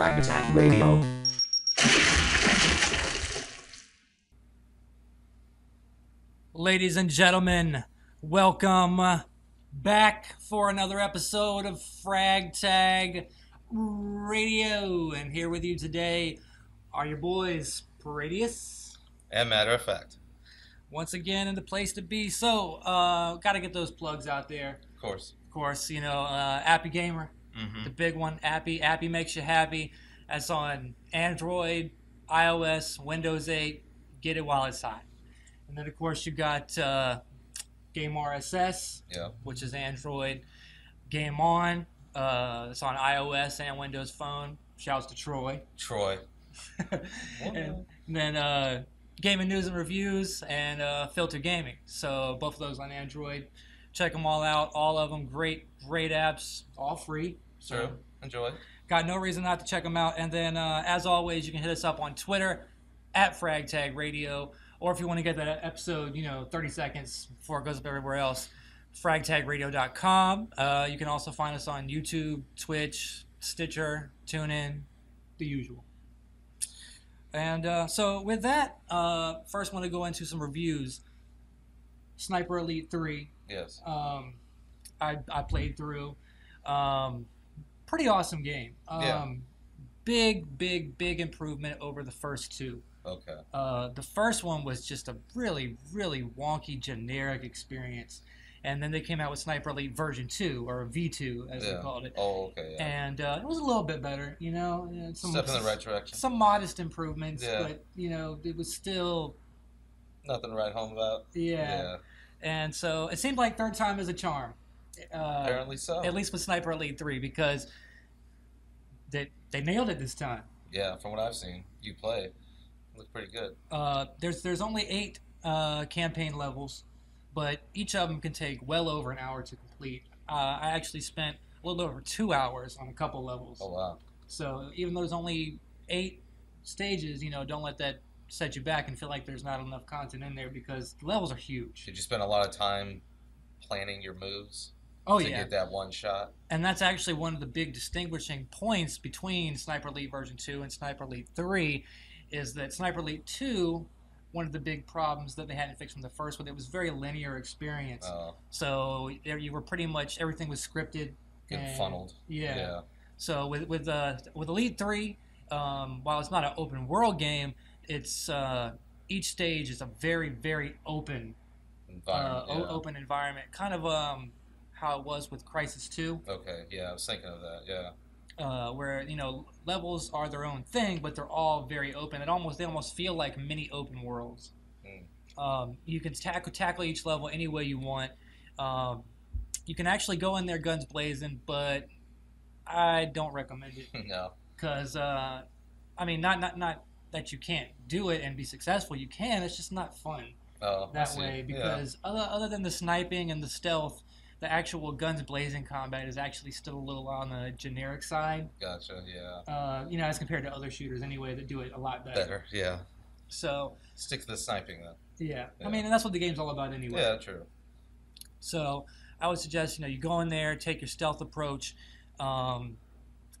Fragment Radio. Ladies and gentlemen, welcome back for another episode of Frag Tag Radio. And here with you today are your boys, Pradius and Matterafact. Once again in the place to be. So, got to get those plugs out there. Of course, you know, Appy Gamer, the big one. Appy makes you happy. That's on Android, iOS, Windows 8. Get it while it's hot. And then, of course, you got Game RSS, which is Android. Game On, it's on iOS and Windows Phone. Shouts to Troy. And then Gaming News and Reviews and Filter Gaming. So both of those on Android. Check them all out. All of them great apps, all free. So enjoy. Got no reason not to check them out. And then, as always, you can hit us up on Twitter at FragTagRadio. Or if you want to get that episode, 30 seconds before it goes up everywhere else, fragtagradio.com. You can also find us on YouTube, Twitch, Stitcher, TuneIn, the usual. And so with that, first want to go into some reviews. Sniper Elite 3. Yes. I played through. Pretty awesome game. Big improvement over the first two. Okay. The first one was just a really wonky, generic experience. And then they came out with Sniper Elite version 2, or V2, as they called it. Oh, okay, yeah. And it was a little bit better, Step in the right direction. Some modest improvements, but, it was still... Nothing to write home about. Yeah. And so it seemed like third time is a charm. Apparently so. At least with Sniper Elite 3, because they nailed it this time. Yeah, from what I've seen, you play. Look pretty good. There's only 8 campaign levels, but each of them can take well over an hour to complete. I actually spent a little over 2 hours on a couple levels. Oh, wow. So even though there's only 8 stages, don't let that set you back and feel like there's not enough content in there, because the levels are huge. Did you spend a lot of time planning your moves? To get that one shot? And that's actually one of the big distinguishing points between Sniper Elite version 2 and Sniper Elite 3, is that Sniper Elite 2, one of the big problems that they hadn't fixed from the first one, it was a very linear experience. So you were pretty much, everything was scripted. Getting funneled. Yeah. So with Elite 3, while it's not an open world game, it's each stage is a very open environment. Open environment, kind of how it was with Crysis 2. Okay, yeah, I was thinking of that. Yeah. Where levels are their own thing, but they're all very open. They almost feel like mini open worlds. You can tackle each level any way you want. You can actually go in there guns blazing, but I don't recommend it. No. Because not that you can't do it and be successful. You can. It's just not fun that way, because other than the sniping and the stealth, the actual guns blazing combat is actually still a little on the generic side. Gotcha, yeah. As compared to other shooters anyway that do it a lot better. Yeah. So stick to the sniping then. Yeah. And that's what the game's all about anyway. Yeah, true. So I would suggest, you go in there, take your stealth approach. Of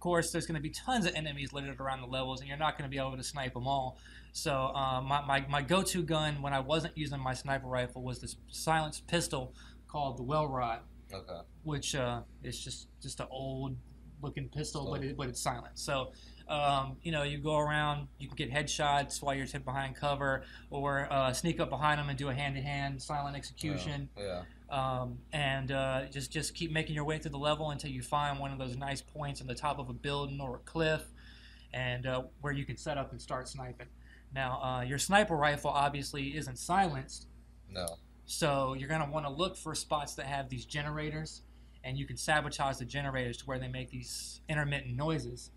course, there's going to be tons of enemies littered around the levels, and you're not going to be able to snipe them all. So my go-to gun when I wasn't using my sniper rifle was this silenced pistol called the Well Rod. Okay. Which is just an old looking pistol, but it's silent. So you go around, you can get headshots while you're hid behind cover, or sneak up behind them and do a hand-to-hand silent execution. And just keep making your way through the level until you find one of those nice points on the top of a building or a cliff, and where you can set up and start sniping. Now, your sniper rifle obviously isn't silenced. No. So you're going to want to look for spots that have these generators, and you can sabotage the generators to where they make these intermittent noises.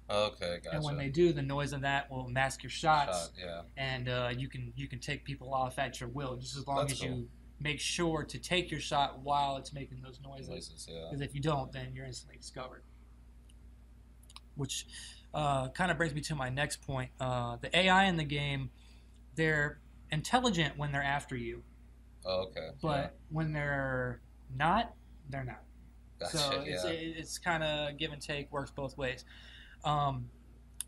Okay, gotcha. And when they do, the noise of that will mask your shots. And you can take people off at your will, just as long as you make sure to take your shot while it's making those noises. Because if you don't, then you're instantly discovered. Which kind of brings me to my next point. The AI in the game, they're intelligent when they're after you. Oh, okay. But when they're not, they're not. Gotcha, So it's kind of give and take, works both ways.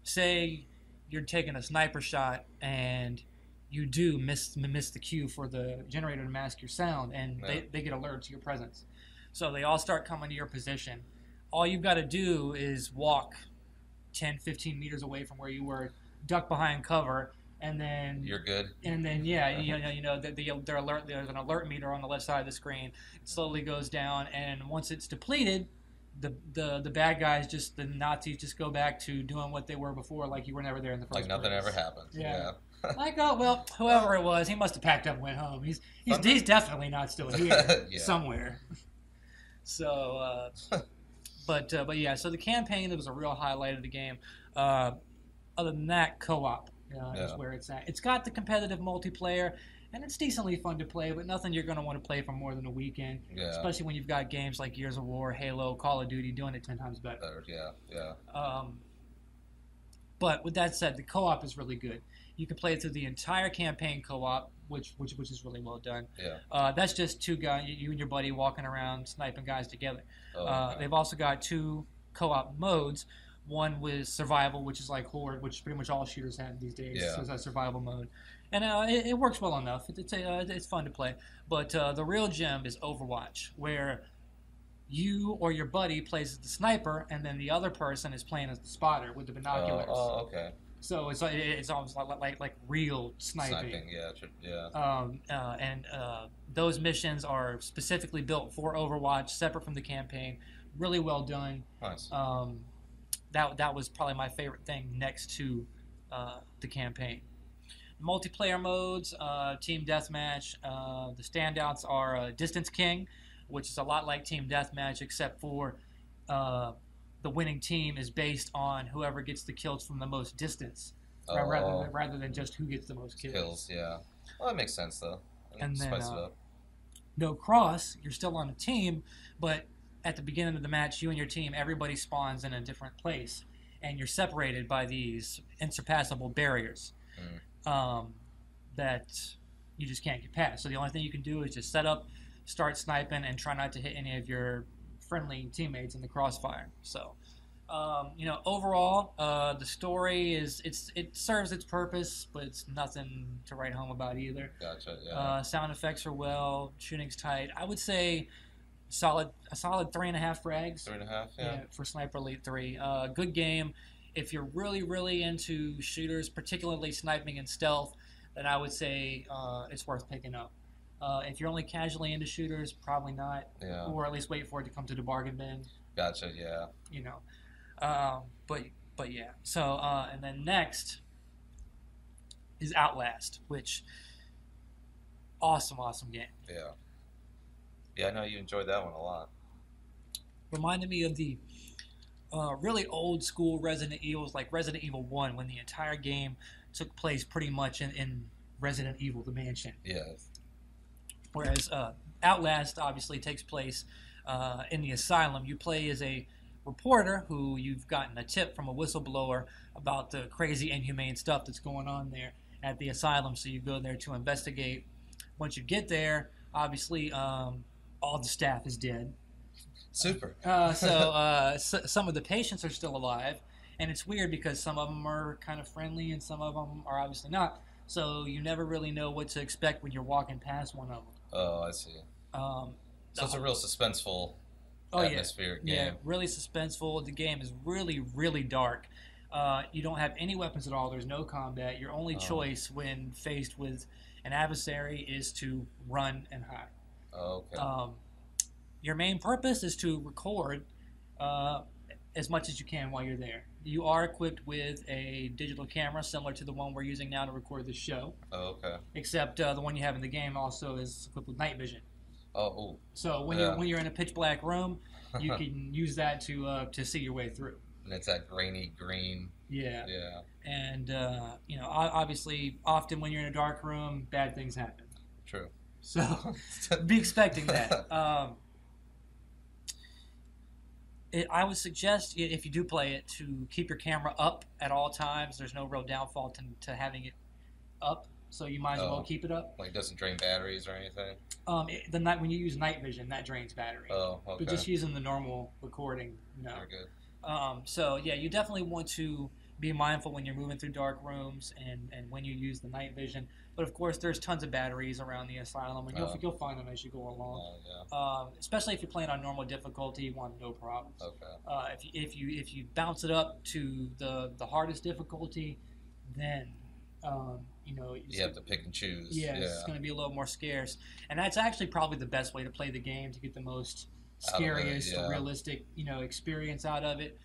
say you're taking a sniper shot and you do miss the cue for the generator to mask your sound, and they get alerted to your presence. So they all start coming to your position. All you've got to do is walk 10, 15 meters away from where you were, duck behind cover, and then you're good. And then there's an alert meter on the left side of the screen. It slowly goes down, and once it's depleted, the bad guys, the Nazis, just go back to doing what they were before, like you were never there in the first place. Like nothing ever happened. Yeah. Like, oh well, whoever it was, he must have packed up and went home. He's definitely not still here somewhere. So, but yeah. So the campaign, it was a real highlight of the game. Other than that, co-op is where it's at. It's got the competitive multiplayer, and it's decently fun to play, but nothing you're going to want to play for more than a weekend. Yeah. Especially when you've got games like Gears of War, Halo, Call of Duty doing it 10 times better. Yeah. But with that said, the co-op is really good. You can play it through the entire campaign co-op, which is really well done. Yeah. That's just two guys, you and your buddy, walking around sniping guys together. They've also got 2 co-op modes. One with survival, which is like Horde, which pretty much all shooters have these days. Yeah. So it's a survival mode, and it works well enough. It's fun to play. But the real gem is Overwatch, where you or your buddy plays as the sniper, and then the other person is playing as the spotter with the binoculars. Oh, okay. So it's almost like real sniping. Yeah. Those missions are specifically built for Overwatch, separate from the campaign. Really well done. Nice. That was probably my favorite thing next to the campaign. Multiplayer modes, Team Deathmatch. The standouts are Distance King, which is a lot like Team Deathmatch, except for the winning team is based on whoever gets the kills from the most distance, rather than just who gets the most kills. Yeah. Well, that makes sense, though. And then No Cross, you're still on a team, but at the beginning of the match, you and your team, everybody spawns in a different place, and you're separated by these insurpassable barriers that you just can't get past. So the only thing you can do is just set up, start sniping, and try not to hit any of your friendly teammates in the crossfire. So, overall, the story it serves its purpose, but it's nothing to write home about either. Gotcha. Yeah. Sound effects are well, shooting's tight. I would say a solid 3.5 frags. 3.5, yeah. For Sniper Elite 3. Good game. If you're really, really into shooters, particularly sniping and stealth, then I would say it's worth picking up. If you're only casually into shooters, probably not. Yeah. Or at least wait for it to come to the bargain bin. Gotcha, yeah. But yeah. So, and then next is Outlast, which awesome game. Yeah. Yeah, I know you enjoyed that one a lot. Reminded me of the really old school Resident Evils, like Resident Evil 1, when the entire game took place pretty much in Resident Evil, the mansion. Yeah. Whereas Outlast obviously takes place in the asylum. You play as a reporter who you've gotten a tip from a whistleblower about the crazy, inhumane stuff that's going on there at the asylum, so you go there to investigate. Once you get there, obviously all the staff is dead. Super. So some of the patients are still alive, and it's weird because some of them are kind of friendly and some of them are obviously not. So you never really know what to expect when you're walking past one of them. Oh, I see. So it's a real suspenseful atmospheric game. Yeah, really suspenseful. The game is really, really dark. You don't have any weapons at all. There's no combat. Your only choice when faced with an adversary is to run and hide. Oh, okay. Your main purpose is to record as much as you can while you're there. You are equipped with a digital camera similar to the one we're using now to record this show. Oh, okay. Except the one you have in the game also is equipped with night vision. Oh, ooh. So when you're in a pitch black room, you can use that to see your way through. And it's that grainy green. Yeah. Yeah. And obviously, often when you're in a dark room, bad things happen. True. So be expecting that. I would suggest, if you do play it, to keep your camera up at all times. There's no real downfall to having it up, so you might as well keep it up. Like, it doesn't drain batteries or anything? When you use night vision, that drains battery. Oh, okay. But just using the normal recording, no. Very good. So, yeah, you definitely want to be mindful when you're moving through dark rooms and when you use the night vision. But of course, there's tons of batteries around the asylum, and you'll find them as you go along. Especially if you're playing on normal difficulty, you want no problems. Okay. If you bounce it up to the hardest difficulty, then you have to pick and choose. Yeah, it's going to be a little more scarce, and that's actually probably the best way to play the game to get the most scariest, realistic, experience out of it.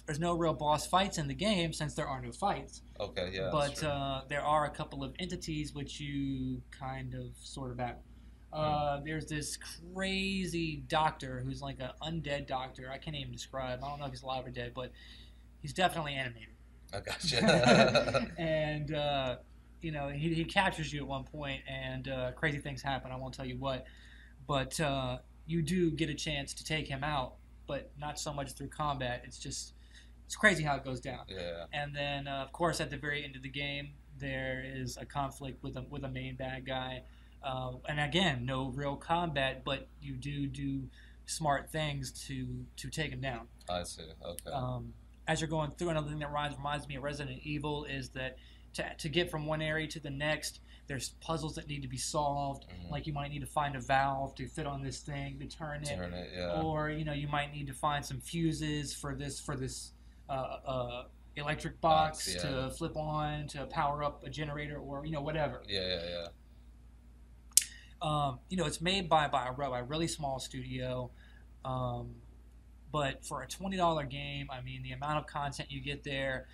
There's no real boss fights in the game since there are no fights. Okay, yeah. But there are a couple of entities which you kind of sort of battle. There's this crazy doctor who's like an undead doctor. I can't even describe. I don't know if he's alive or dead, but he's definitely animated. I gotcha. And he captures you at one point, and crazy things happen. I won't tell you what, but you do get a chance to take him out, but not so much through combat. It's crazy how it goes down. Yeah. And then of course at the very end of the game there is a conflict with a main bad guy, and again no real combat, but you do smart things to take him down. I see. Okay. As you're going through, another thing that reminds me of Resident Evil is that to get from one area to the next, there's puzzles that need to be solved. Like you might need to find a valve to fit on this thing to turn it, yeah. Or you might need to find some fuses for this electric box to flip on to power up a generator, or whatever. Yeah. It's made by a really small studio. But for a $20 game, I mean, the amount of content you get there,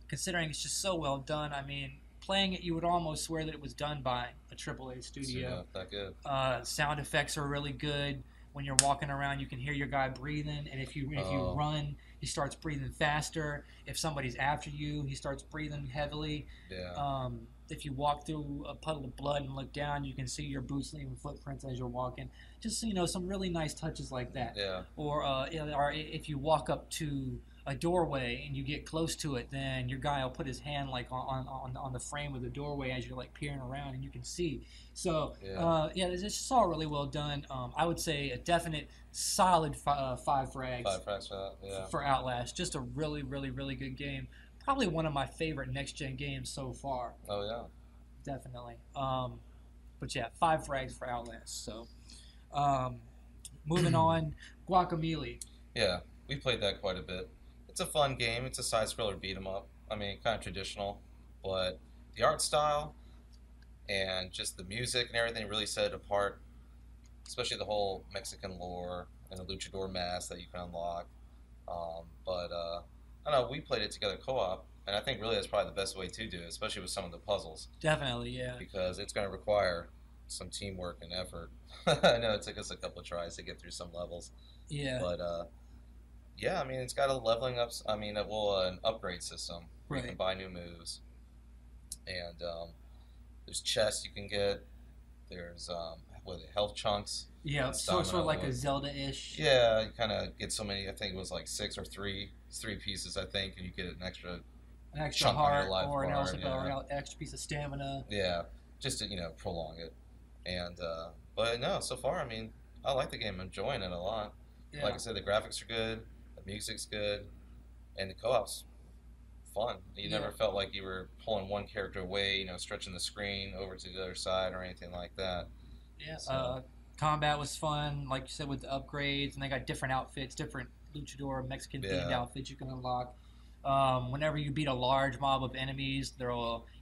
considering it's just so well done, I mean, playing it, you would almost swear that it was done by a AAA studio. Yeah, that good. Sound effects are really good. When you're walking around, you can hear your guy breathing, and if you run, he starts breathing faster. If somebody's after you, he starts breathing heavily. Yeah. If you walk through a puddle of blood and look down, you can see your boots leaving footprints as you're walking. Just some really nice touches like that. Yeah. Or if you walk up to a doorway and you get close to it, then your guy will put his hand like on the frame of the doorway as you're like peering around, and you can see. So it's just all really well done. I would say a definite solid 5 frags. 5 frags for that. Yeah. For Outlast, just a really really really good game. Probably one of my favorite next-gen games so far. Oh, yeah. Definitely. But yeah, 5 frags for Outlast. So, moving on, Guacamelee. Yeah, we played that quite a bit. It's a fun game. It's a side-scroller beat-em-up. I mean, kind of traditional, but the art style and just the music and everything really set it apart, especially the whole Mexican lore and the luchador mask that you can unlock. I don't know, we played it together co-op, and I think really that's probably the best way to do it, especially with some of the puzzles. Definitely, yeah. Because it's going to require some teamwork and effort. I know it took us a couple of tries to get through some levels. Yeah. But, I mean, it's got a leveling up, an upgrade system where you can buy new moves. And there's chests you can get. There's, health chunks. Yeah, sort of like a Zelda-ish. Yeah, you kind of get so many, I think it was like 6 or 3 pieces, I think, and you get an extra heart or an extra piece of stamina. Yeah, just to, prolong it. And, but no, so far, I mean, I like the game. I'm enjoying it a lot. Yeah. Like I said, the graphics are good, the music's good, and the co-op's fun. You never felt like you were pulling one character away, stretching the screen over to the other side or anything like that. Yeah, so. Combat was fun, like you said, with the upgrades, and they got different outfits, different luchador Mexican-themed outfits you can unlock. Whenever you beat a large mob of enemies,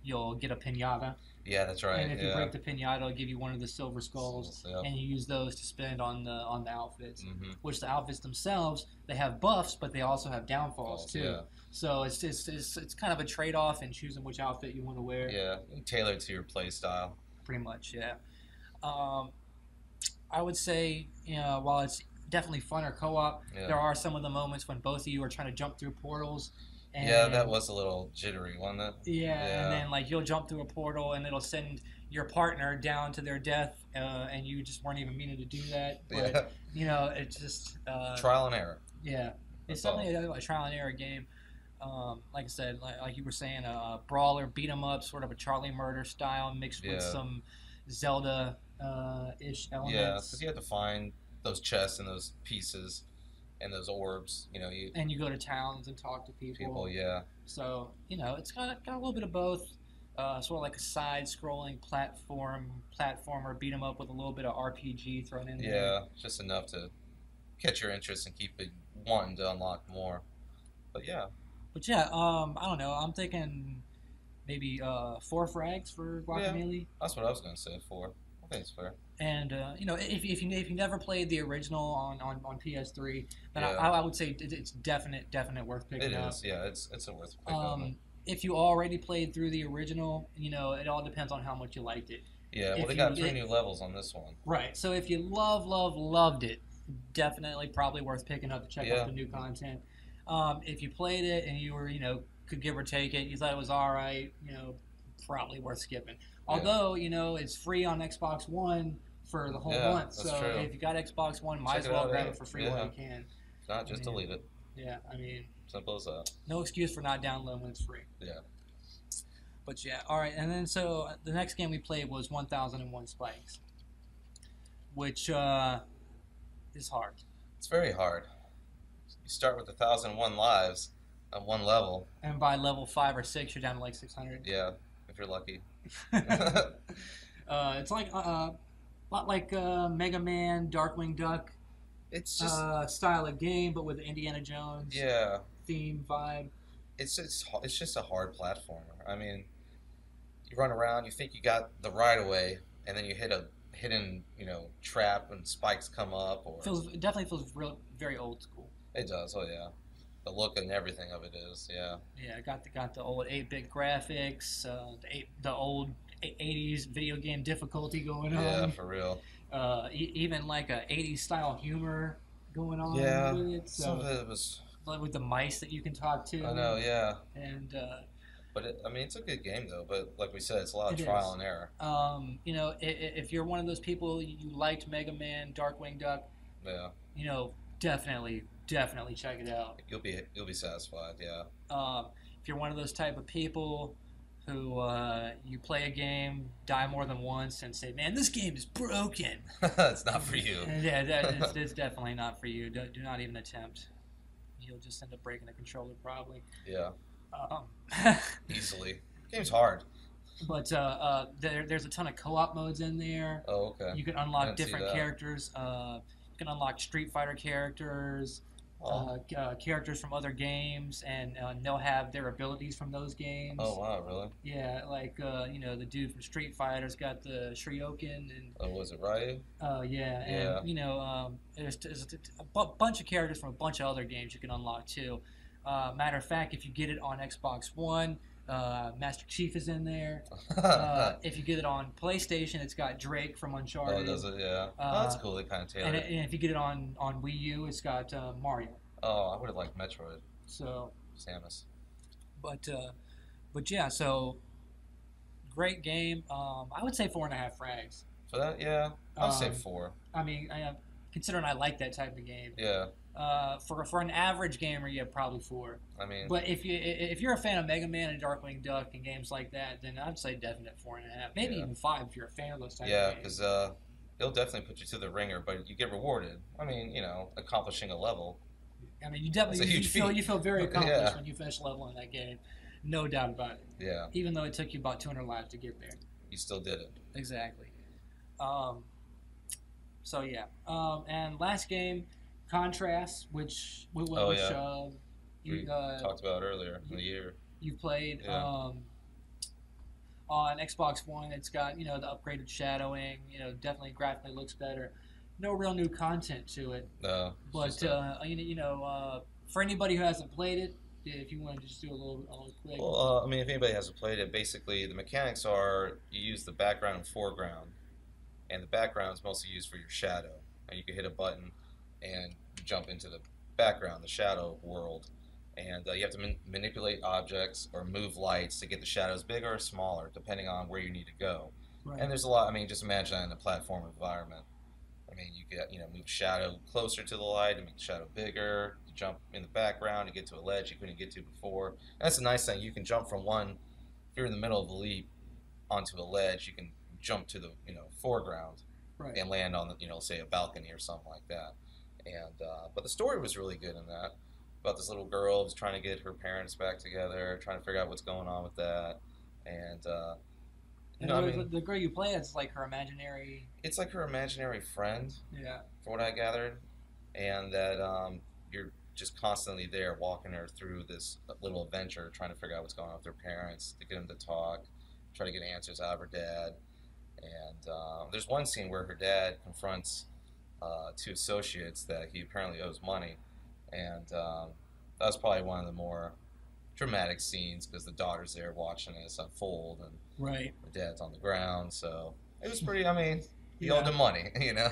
you'll get a piñata. Yeah, that's right. And if you break the piñata, it'll give you one of the silver skulls, and you use those to spend on the outfits. Mm-hmm. Which the outfits themselves, they have buffs, but they also have downfalls too. Yeah. So it's kind of a trade-off in choosing which outfit you want to wear. Yeah, tailored to your play style. Pretty much, yeah. I would say, while it's definitely fun or co-op, there are some of the moments when both of you are trying to jump through portals. And that was a little jittery, wasn't it? Yeah, and then like you'll jump through a portal and it'll send your partner down to their death, and you just weren't even meaning to do that. But, it's just... trial and error. Yeah, it's definitely a trial and error game. Like I said, like you were saying, a brawler, beat 'em up, sort of a Charlie Murder style mixed with some Zelda... ish elements. Yeah, because you have to find those chests and those pieces, and those orbs. You know, and you go to towns and talk to people. Yeah. So it's got a little bit of both. Sort of like a side-scrolling platformer, beat 'em up with a little bit of RPG thrown in there. Yeah, just enough to catch your interest and keep it wanting to unlock more. But yeah. I don't know. I'm thinking maybe 4 frags for Guacamelee. Yeah, that's what I was gonna say. 4. I think it's fair. And if you never played the original on PS3, then I would say it's definite worth picking up. It is. Yeah, it's a worth picking up. If you already played through the original, it all depends on how much you liked it. Yeah, well, they got 3 new levels on this one. Right. So if you loved it, definitely probably worth picking up to check out the new content. If you played it and you were, could give or take it, you thought it was all right, probably worth skipping. Although, it's free on Xbox One for the whole month. So true. if you got Xbox One, might as well grab it for free while you can. If not, just delete it. Yeah, simple as that. No excuse for not downloading when it's free. Yeah. But yeah, all right. And then so the next game we played was 1001 Spikes, which is hard. It's very hard. You start with 1001 lives on one level. And by level 5 or 6, you're down to like 600. Yeah, if you're lucky. It's like a lot like Mega Man, Darkwing Duck. It's just style of game, but with Indiana Jones. Yeah. Theme vibe. It's just a hard platformer. You run around, you think you got the right of way, and then you hit a hidden, trap, and spikes come up. It definitely feels very old school. It does. Oh yeah, the look and everything of it is. Yeah. Yeah, got the old 8-bit graphics, the old 80s video game difficulty going on. Yeah, for real. Even like a 80s style humor going on. Yeah. With it. So, some of it was with the mice that you can talk to. I know. Yeah. And. But it's a good game though. But like we said, it's a lot of trial and error. If you're one of those people you liked Mega Man, Darkwing Duck. Yeah. Definitely check it out. You'll be satisfied. Yeah. If you're one of those type of people who you play a game, die more than once, and say, "Man, this game is broken." It's not for you. Yeah, it's definitely not for you. Do not even attempt. You'll just end up breaking the controller probably. Yeah. Easily. Game's hard. But there's a ton of co-op modes in there. Oh, okay. You can unlock different characters. You can unlock Street Fighter characters, characters from other games, and they'll have their abilities from those games. Oh, wow, really? Yeah, like, the dude from Street Fighter's got the Shoryuken. And, was it Ryse? Yeah, and, there's a bunch of characters from a bunch of other games you can unlock, too. Matter of fact, if you get it on Xbox One, Master Chief is in there. If you get it on PlayStation, it's got Drake from Uncharted. Oh, does it? Yeah. That's cool. They kind of tailored it. And if you get it on Wii U, it's got Mario. Oh, I would have liked Metroid. So. Samus. But yeah, so great game. I would say 4.5 frags. For that, yeah, I'd say 4. Considering I like that type of game. Yeah. For an average gamer, yeah, probably 4. But if you're a fan of Mega Man and Darkwing Duck and games like that, then I'd say definite 4.5, maybe even 5 if you're a fan of those types of games. Yeah, because it'll definitely put you to the ringer, but you get rewarded. Accomplishing a level. You definitely you feel very accomplished when you finish leveling that game, no doubt about it. Yeah. Even though it took you about 200 lives to get there. You still did it. Exactly. So yeah, and last game. Contrast, which we talked about earlier in the year. You played on Xbox One. It's got the upgraded shadowing. Definitely graphically looks better. No real new content to it. No. But for anybody who hasn't played it, if you want to just do a little quick. Well, if anybody hasn't played it, basically the mechanics are you use the background and foreground, and the background is mostly used for your shadow, and you can hit a button and jump into the background, the shadow world, and you have to manipulate objects or move lights to get the shadows bigger or smaller, depending on where you need to go. Right. And there's a lot. Just imagine that in a platform environment. You get move shadow closer to the light and make the shadow bigger. You jump in the background to get to a ledge you couldn't get to before. And that's a nice thing. You can jump from one. If you're in the middle of a leap onto a ledge, you can jump to the foreground. Right. And land on say a balcony or something like that. And but the story was really good in that, about this little girl who's trying to get her parents back together, trying to figure out what's going on with that, and the girl you play, it's like her imaginary. It's like her imaginary friend. Yeah. From what I gathered, and that you're just constantly there walking her through this little adventure, trying to figure out what's going on with her parents, to get them to talk, try to get answers out of her dad. And there's one scene where her dad confronts two associates that he apparently owes money, and that was probably one of the more dramatic scenes because the daughter's there watching this unfold, and right, the dad's on the ground. So it was pretty. I mean, he owed him money, you know.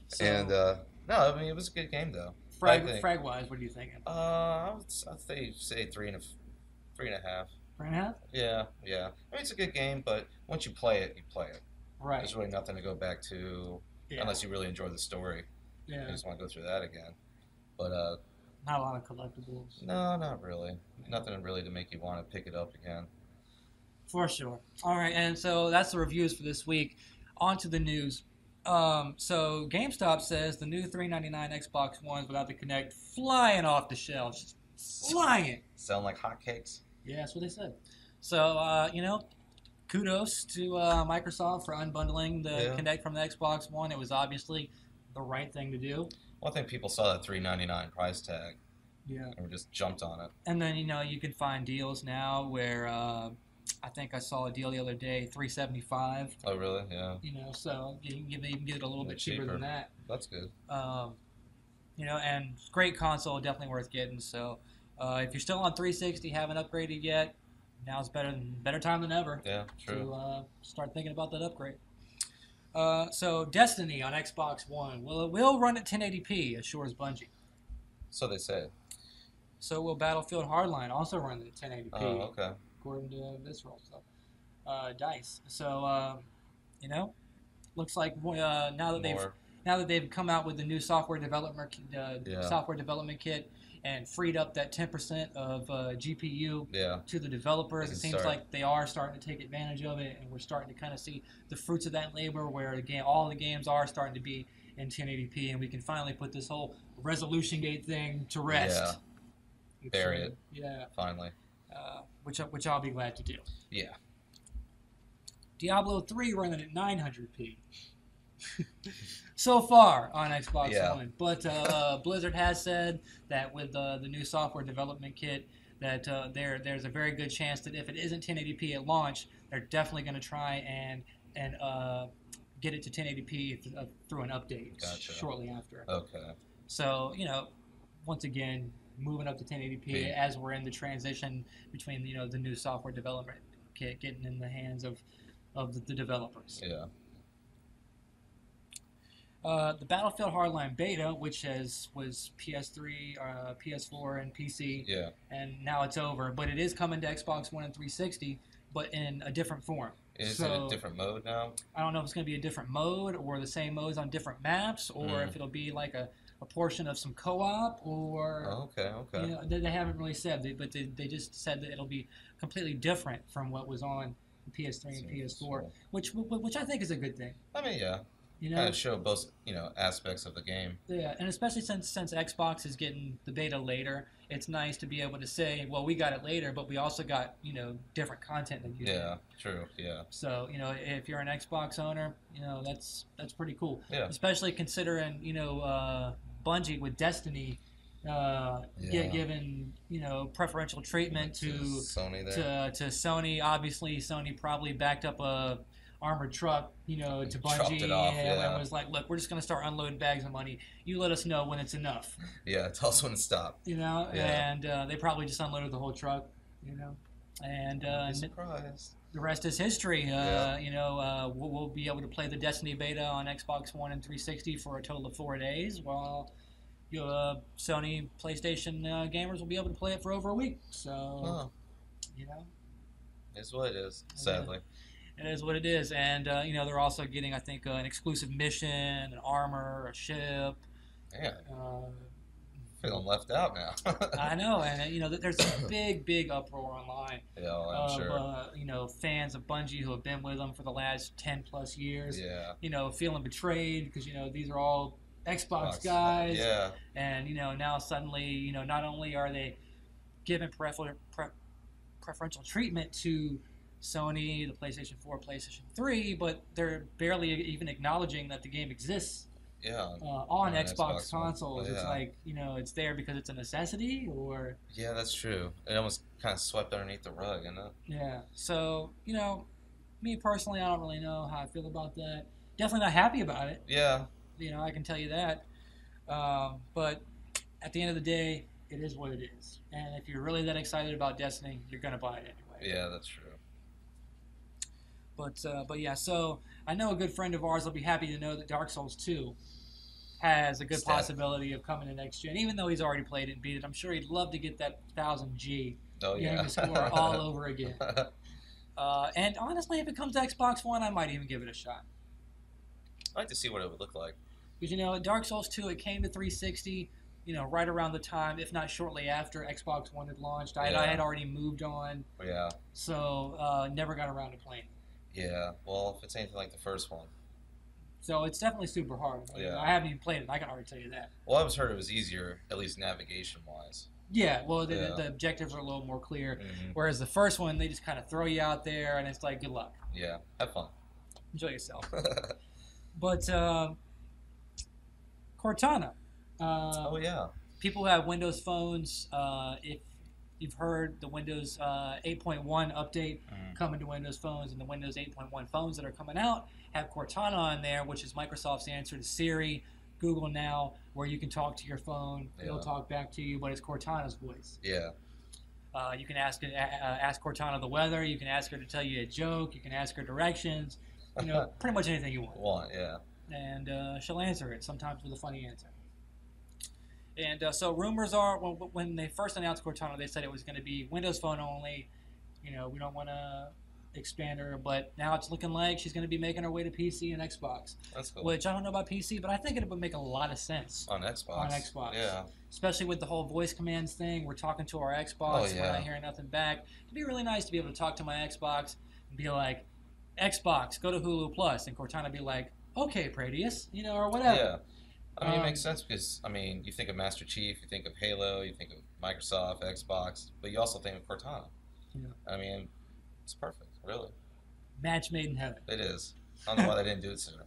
So, and no, I mean it was a good game though. Frag wise, what are you thinking? I'd say 3.5. 3.5? Yeah. I mean it's a good game, but once you play it, you play it. Right. There's really nothing to go back to unless you really enjoy the story. Yeah. You just want to go through that again. But not a lot of collectibles. No, not really. Nothing really to make you want to pick it up again. For sure. All right, and so that's the reviews for this week. On to the news. So GameStop says the new $399 Xbox Ones without the Kinect flying off the shelves, just flying. Sound like hotcakes? Yeah, that's what they said. So kudos to Microsoft for unbundling the Kinect from the Xbox One. It was obviously the right thing to do. Well, I think people saw that $399 price tag. Yeah. And just jumped on it. And then you can find deals now where I think I saw a deal the other day, $375. Oh, really? Yeah. So you can get it a little bit cheaper than that. That's good. And great console, definitely worth getting. So if you're still on 360, haven't upgraded yet, now's better time than ever. Yeah, true. To start thinking about that upgrade. So Destiny on Xbox One will run at 1080p, assures Bungie. So they say. So will Battlefield Hardline also run at 1080p. Oh, okay. According to Visceral stuff. DICE. So looks like now that they've come out with the new software development kit and freed up that 10% of GPU to the developers, it seems like they are starting to take advantage of it, and we're starting to kind of see the fruits of that labor, where all the games are starting to be in 1080p, and we can finally put this whole resolution gate thing to rest. Yeah. Bury it. Yeah. Finally. Which I'll be glad to do. Yeah. Diablo 3 running at 900p. So far on Xbox One. But Blizzard has said that with the new software development kit, that there's a very good chance that if it isn't 1080p at launch, they're definitely going to try and get it to 1080p through an update shortly after. Okay. So, once again, moving up to 1080p as we're in the transition between the new software development kit getting in the hands of the developers. Yeah. The Battlefield Hardline beta, which was PS3, PS4, and PC, and now it's over. But it is coming to Xbox One and 360, but in a different form. Is it a different mode now? I don't know if it's going to be a different mode or the same modes on different maps, or if it'll be like a portion of some co-op, or okay. They haven't really said, but they just said that it'll be completely different from what was on the PS3 and PS4, which I think is a good thing. I mean, yeah. Kind of show both aspects of the game. Yeah, and especially since Xbox is getting the beta later, it's nice to be able to say, well, we got it later, but we also got different content than you did. Yeah, true. Yeah. So if you're an Xbox owner, that's pretty cool. Yeah. Especially considering Bungie with Destiny given preferential treatment to Sony there. To Sony. Obviously, Sony probably backed up a armored truck, to Bungie, and was like, look, we're just going to start unloading bags of money. You let us know when it's enough. Yeah, tell us when to stop. And they probably just unloaded the whole truck, and surprised. The rest is history. We'll be able to play the Destiny beta on Xbox One and 360 for a total of 4 days, while Sony PlayStation gamers will be able to play it for over a week. So, it's what it is, sadly. It is what it is, and they're also getting, I think, an exclusive mission, an armor, a ship. Yeah. Feeling left out now. I know, and there's a big uproar online. Yeah, I'm sure. Fans of Bungie who have been with them for the last 10+ years. Yeah. Feeling betrayed because these are all Xbox guys. Yeah. And, you know, now suddenly, you know, not only are they giving preferential treatment to Sony, the PlayStation 4, PlayStation 3, but they're barely even acknowledging that the game exists. Yeah. On Xbox consoles. It's like, you know, it's there because it's a necessity, or... Yeah, that's true. It almost kind of swept underneath the rug, you know? Yeah. So, you know, me personally, I don't really know how I feel about that. Definitely not happy about it. Yeah. You know, I can tell you that. But at the end of the day, it is what it is. And if you're really that excited about Destiny, you're going to buy it anyway. Yeah, that's true. But yeah, so I know a good friend of ours will be happy to know that Dark Souls 2 has a good possibility of coming to next gen. Even though he's already played it and beat it, I'm sure he'd love to get that 1000G game score all over again. And honestly, if it comes to Xbox One, I might even give it a shot. I'd like to see what it would look like. Because, you know, Dark Souls 2, it came to 360, you know, right around the time, if not shortly after Xbox One had launched. I had already moved on. Yeah. So, never got around to playing it. Yeah, well, if it's anything like the first one. So it's definitely super hard. Yeah. I haven't even played it. I can already tell you that. Well, I was heard it was easier, at least navigation-wise. Yeah, well, the objectives are a little more clear. Mm-hmm. Whereas the first one, they just kind of throw you out there, and it's like, good luck. Yeah, have fun. Enjoy yourself. But Cortana. Oh, yeah. People who have Windows phones, if you've heard the Windows 8.1 update coming to Windows phones, and the Windows 8.1 phones that are coming out have Cortana on there, which is Microsoft's answer to Siri, Google Now, where you can talk to your phone, it'll talk back to you, but it's Cortana's voice. Yeah. You can ask Cortana the weather, you can ask her to tell you a joke, you can ask her directions, you know, pretty much anything you want. Yeah. And she'll answer it, sometimes with a funny answer. And so rumors are, when they first announced Cortana, they said it was going to be Windows Phone only. You know, we don't want to expand her, but now it's looking like she's going to be making her way to PC and Xbox. That's cool. Which I don't know about PC, but I think it would make a lot of sense. On Xbox. Yeah. Especially with the whole voice commands thing. We're talking to our Xbox, we're not hearing nothing back. It'd be really nice to be able to talk to my Xbox and be like, Xbox, go to Hulu Plus, and Cortana be like, okay, Pradius, you know, or whatever. Yeah. I mean, it makes sense because, I mean, you think of Master Chief, you think of Halo, you think of Microsoft, Xbox, but you also think of Cortana. Yeah. I mean, it's perfect, really. Match made in heaven. It is. I don't know why they didn't do it sooner.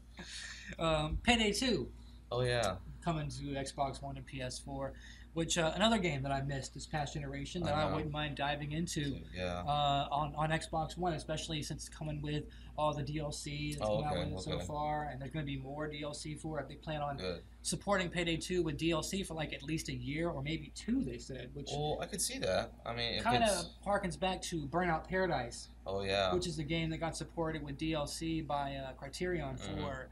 Payday 2. Oh, yeah. Coming to Xbox One and PS4, which another game that I missed this past generation that I wouldn't mind diving into on Xbox One, especially since it's coming with all the DLC that's come out with it so far, and there's going to be more DLC for it. They plan on supporting Payday 2 with DLC for like at least a year or maybe 2, they said. Which I could see that. I mean, kind of harkens back to Burnout Paradise. Oh, yeah. Which is the game that got supported with DLC by Criterion for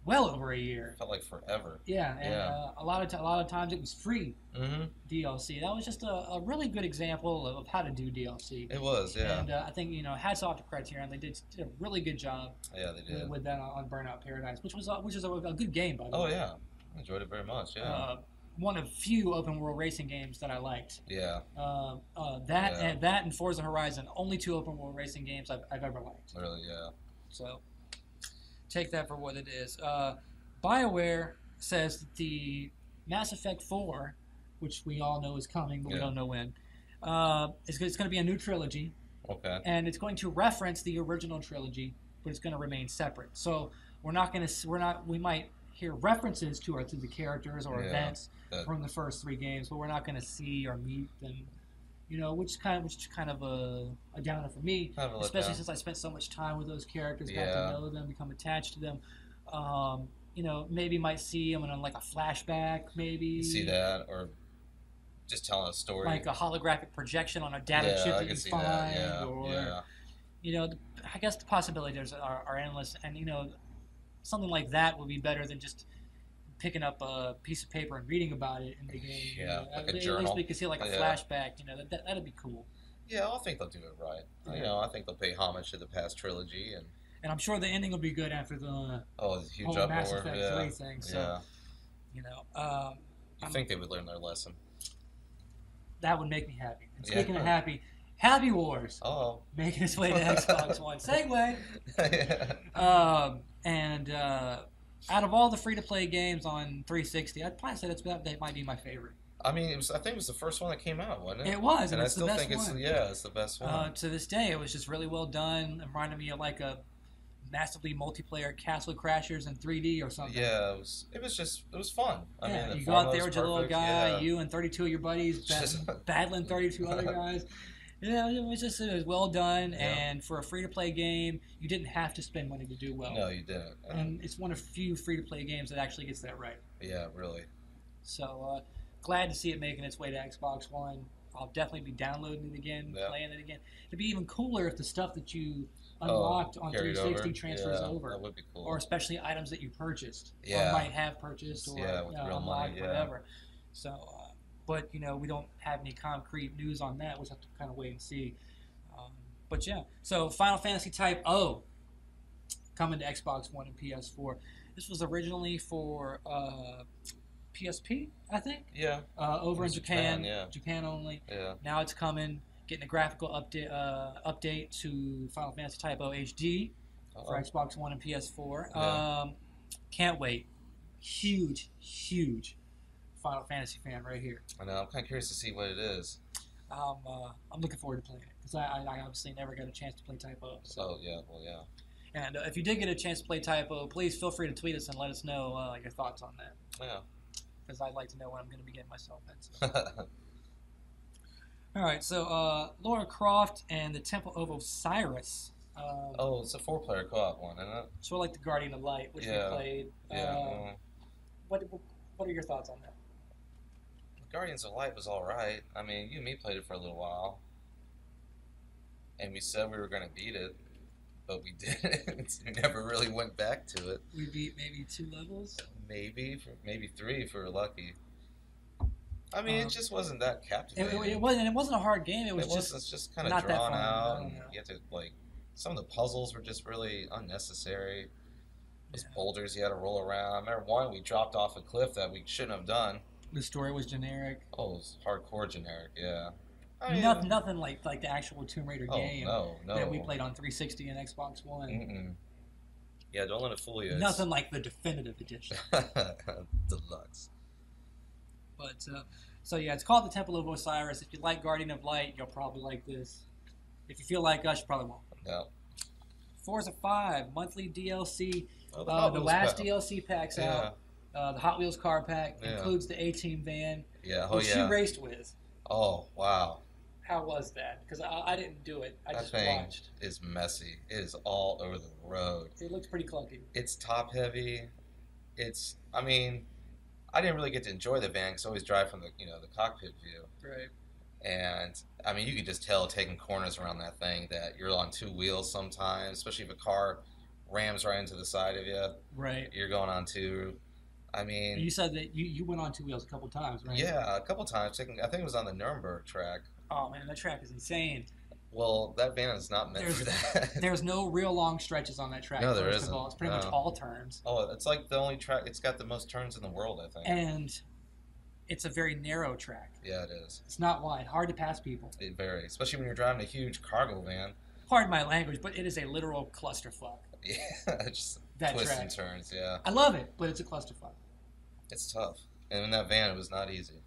well over a year. Felt like forever. Yeah, and a lot of times it was free DLC. That was just a really good example of how to do DLC. It was, yeah. And I think, you know, hats off to Criterion. They did a really good job. Yeah, they did with that on Burnout Paradise, which is a good game, by the way. Oh yeah, I enjoyed it very much. Yeah. One of few open world racing games that I liked. Yeah. That and Forza Horizon, only 2 open world racing games I've ever liked. Really, yeah. So take that for what it is. BioWare says that the Mass Effect 4, which we all know is coming, but we don't know when, it's going to be a new trilogy. Okay. And it's going to reference the original trilogy, but it's going to remain separate. So we might hear references to the characters or events from the first 3 games, but we're not going to see or meet them. You know, which is kind of a downer for me, especially since I spent so much time with those characters, got to know them, become attached to them. You know, maybe might see them in like a flashback, maybe. See that, or just telling a story. Like a holographic projection on a data chip that you find, you know, I guess the possibilities are endless, and you know, something like that would be better than just picking up a piece of paper and reading about it in the game. Yeah, you know, like a at journal. least we could see like a flashback. You know, that'd be cool. Yeah, I think they'll do it right. Yeah. You know, I think they'll pay homage to the past trilogy, and I'm sure the ending will be good after the huge whole uproar. Mass Effect 3 thing. So, you know, you think they would learn their lesson? That would make me happy. And speaking of happy, Happy Wars. Making its way to Xbox One. Segue. Out of all the free-to-play games on 360, I'd probably say that might be my favorite. I mean, I think it was the first one that came out, wasn't it? It was, and it's the best one. It's the best one. To this day, it was just really well done. It reminded me of like a massively multiplayer Castle Crashers in 3D or something. Yeah, it was fun. I mean, you go out there with your little guy, you and 32 of your buddies battling 32 other guys. It was well done, and for a free-to-play game, you didn't have to spend money to do well. No, you didn't. And it's one of few free-to-play games that actually gets that right. Yeah, really. So, glad to see it making its way to Xbox One. I'll definitely be downloading it again, playing it again. It'd be even cooler if the stuff that you unlocked on 360 transfers over. That would be cool. Or especially items that you purchased, or might have purchased, or with real unlocked, money, whatever. So, but we don't have any concrete news on that. We'll have to kind of wait and see. But yeah, so Final Fantasy Type O coming to Xbox One and PS4. This was originally for PSP, I think. Yeah. Over in Japan. Japan only. Yeah. Now it's coming, getting a graphical update to Final Fantasy Type O HD for Xbox One and PS4. Yeah. Can't wait. Huge Final Fantasy fan right here. I know. I'm kind of curious to see what it is. I'm looking forward to playing it because I obviously never got a chance to play Type O. So yeah. And if you did get a chance to play Type O, please feel free to tweet us and let us know your thoughts on that. Yeah. Because I'd like to know what I'm going to be getting myself into. All right, so Lara Croft and the Temple of Osiris. It's a 4-player co-op one, isn't it? Sort of like the Guardian of Light, which we played. Yeah. What are your thoughts on that? Guardians of Light was alright. I mean, you and me played it for a little while. And we said we were going to beat it, but we didn't. We never really went back to it. We beat maybe 2 levels? Maybe 3 if we were lucky. I mean, it just wasn't that captivating. It wasn't a hard game. It was just kind of drawn out. And you have to, some of the puzzles were just really unnecessary. Those boulders you had to roll around. I remember one we dropped off a cliff that we shouldn't have done. The story was generic. Oh, it was hardcore generic, yeah. Nothing like the actual Tomb Raider game that we played on 360 and Xbox One. Mm-mm. Yeah, don't let it fool you. Nothing like the definitive edition. Deluxe. But, so yeah, it's called the Temple of Osiris. If you like Guardian of Light, you'll probably like this. If you feel like us, you probably won't. No. Forza 5, monthly DLC. The last DLC pack's out. The Hot Wheels car pack includes the A-Team van, which you raced with. Oh, wow. How was that? Because I didn't do it. I just watched. That thing is messy. It is all over the road. It looks pretty clunky. It's top-heavy. I mean, I didn't really get to enjoy the van because I always drive from the cockpit view. Right. And, I mean, you could just tell taking corners around that thing that you're on 2 wheels sometimes, especially if a car rams right into the side of you. Right. You're going on 2. I mean... You said that you went on 2 wheels a couple times, right? Yeah, a couple times. I think it was on the Nuremberg track. Oh, man, that track is insane. Well, that van is not meant for that. There's no real long stretches on that track, no, there first isn't. of all. It's pretty much all turns. Oh, it's like the only track... It's got the most turns in the world, I think. And it's a very narrow track. Yeah, it is. It's not wide. Hard to pass people. It varies. Especially when you're driving a huge cargo van. Pardon my language, but it is a literal clusterfuck. Yeah, just that twists track. and turns, yeah. I love it, but it's a clusterfuck. It's tough. And in that van, it was not easy.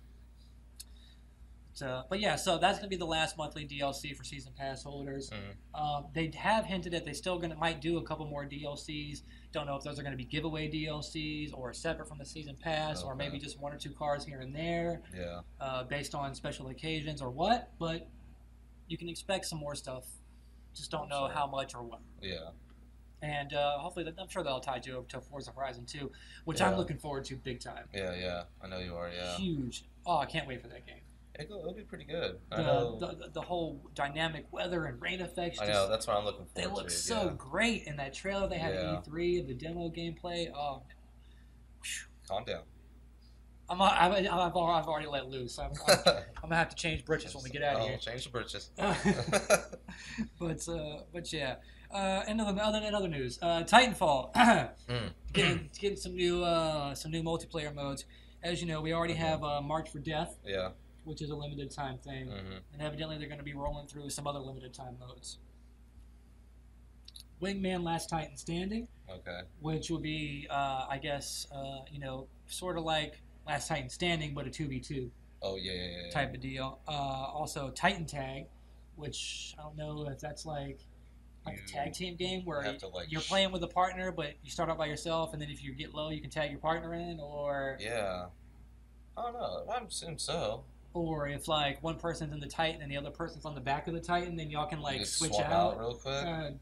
But yeah, so that's going to be the last monthly DLC for Season Pass holders. Mm-hmm. They have hinted that they still might do a couple more DLCs. Don't know if those are going to be giveaway DLCs or separate from the Season Pass, or maybe just 1 or 2 cars here and there. Yeah. Based on special occasions or what, but you can expect some more stuff. Just don't know how much or what. Yeah. And hopefully, I'm sure they'll tide you over to Forza Horizon 2, which I'm looking forward to big time. Yeah. I know you are, yeah. Huge. Oh, I can't wait for that game. It'll be pretty good. The whole dynamic weather and rain effects. I know, that's what I'm looking forward to. They look so great in that trailer they had at E3 of the demo gameplay. Oh, calm down. I've already let loose. I'm gonna have to change britches when we get out of here. Change the britches. But yeah. In other news, Titanfall getting some new multiplayer modes. As you know, we already have March for Death. Yeah. Which is a limited time thing, and evidently they're going to be rolling through some other limited time modes. Wingman Last Titan Standing. Okay. Which would be, I guess, sort of like Last Titan Standing, but a 2v2. Oh, yeah. Type of deal. Also, Titan Tag, which I don't know if that's like a tag team game where you're playing with a partner, but you start out by yourself, and then if you get low, you can tag your partner in, or... Yeah. I don't know. I assume so. Or if, like, one person's in the Titan and the other person's on the back of the Titan, then y'all can, like, switch out real quick. I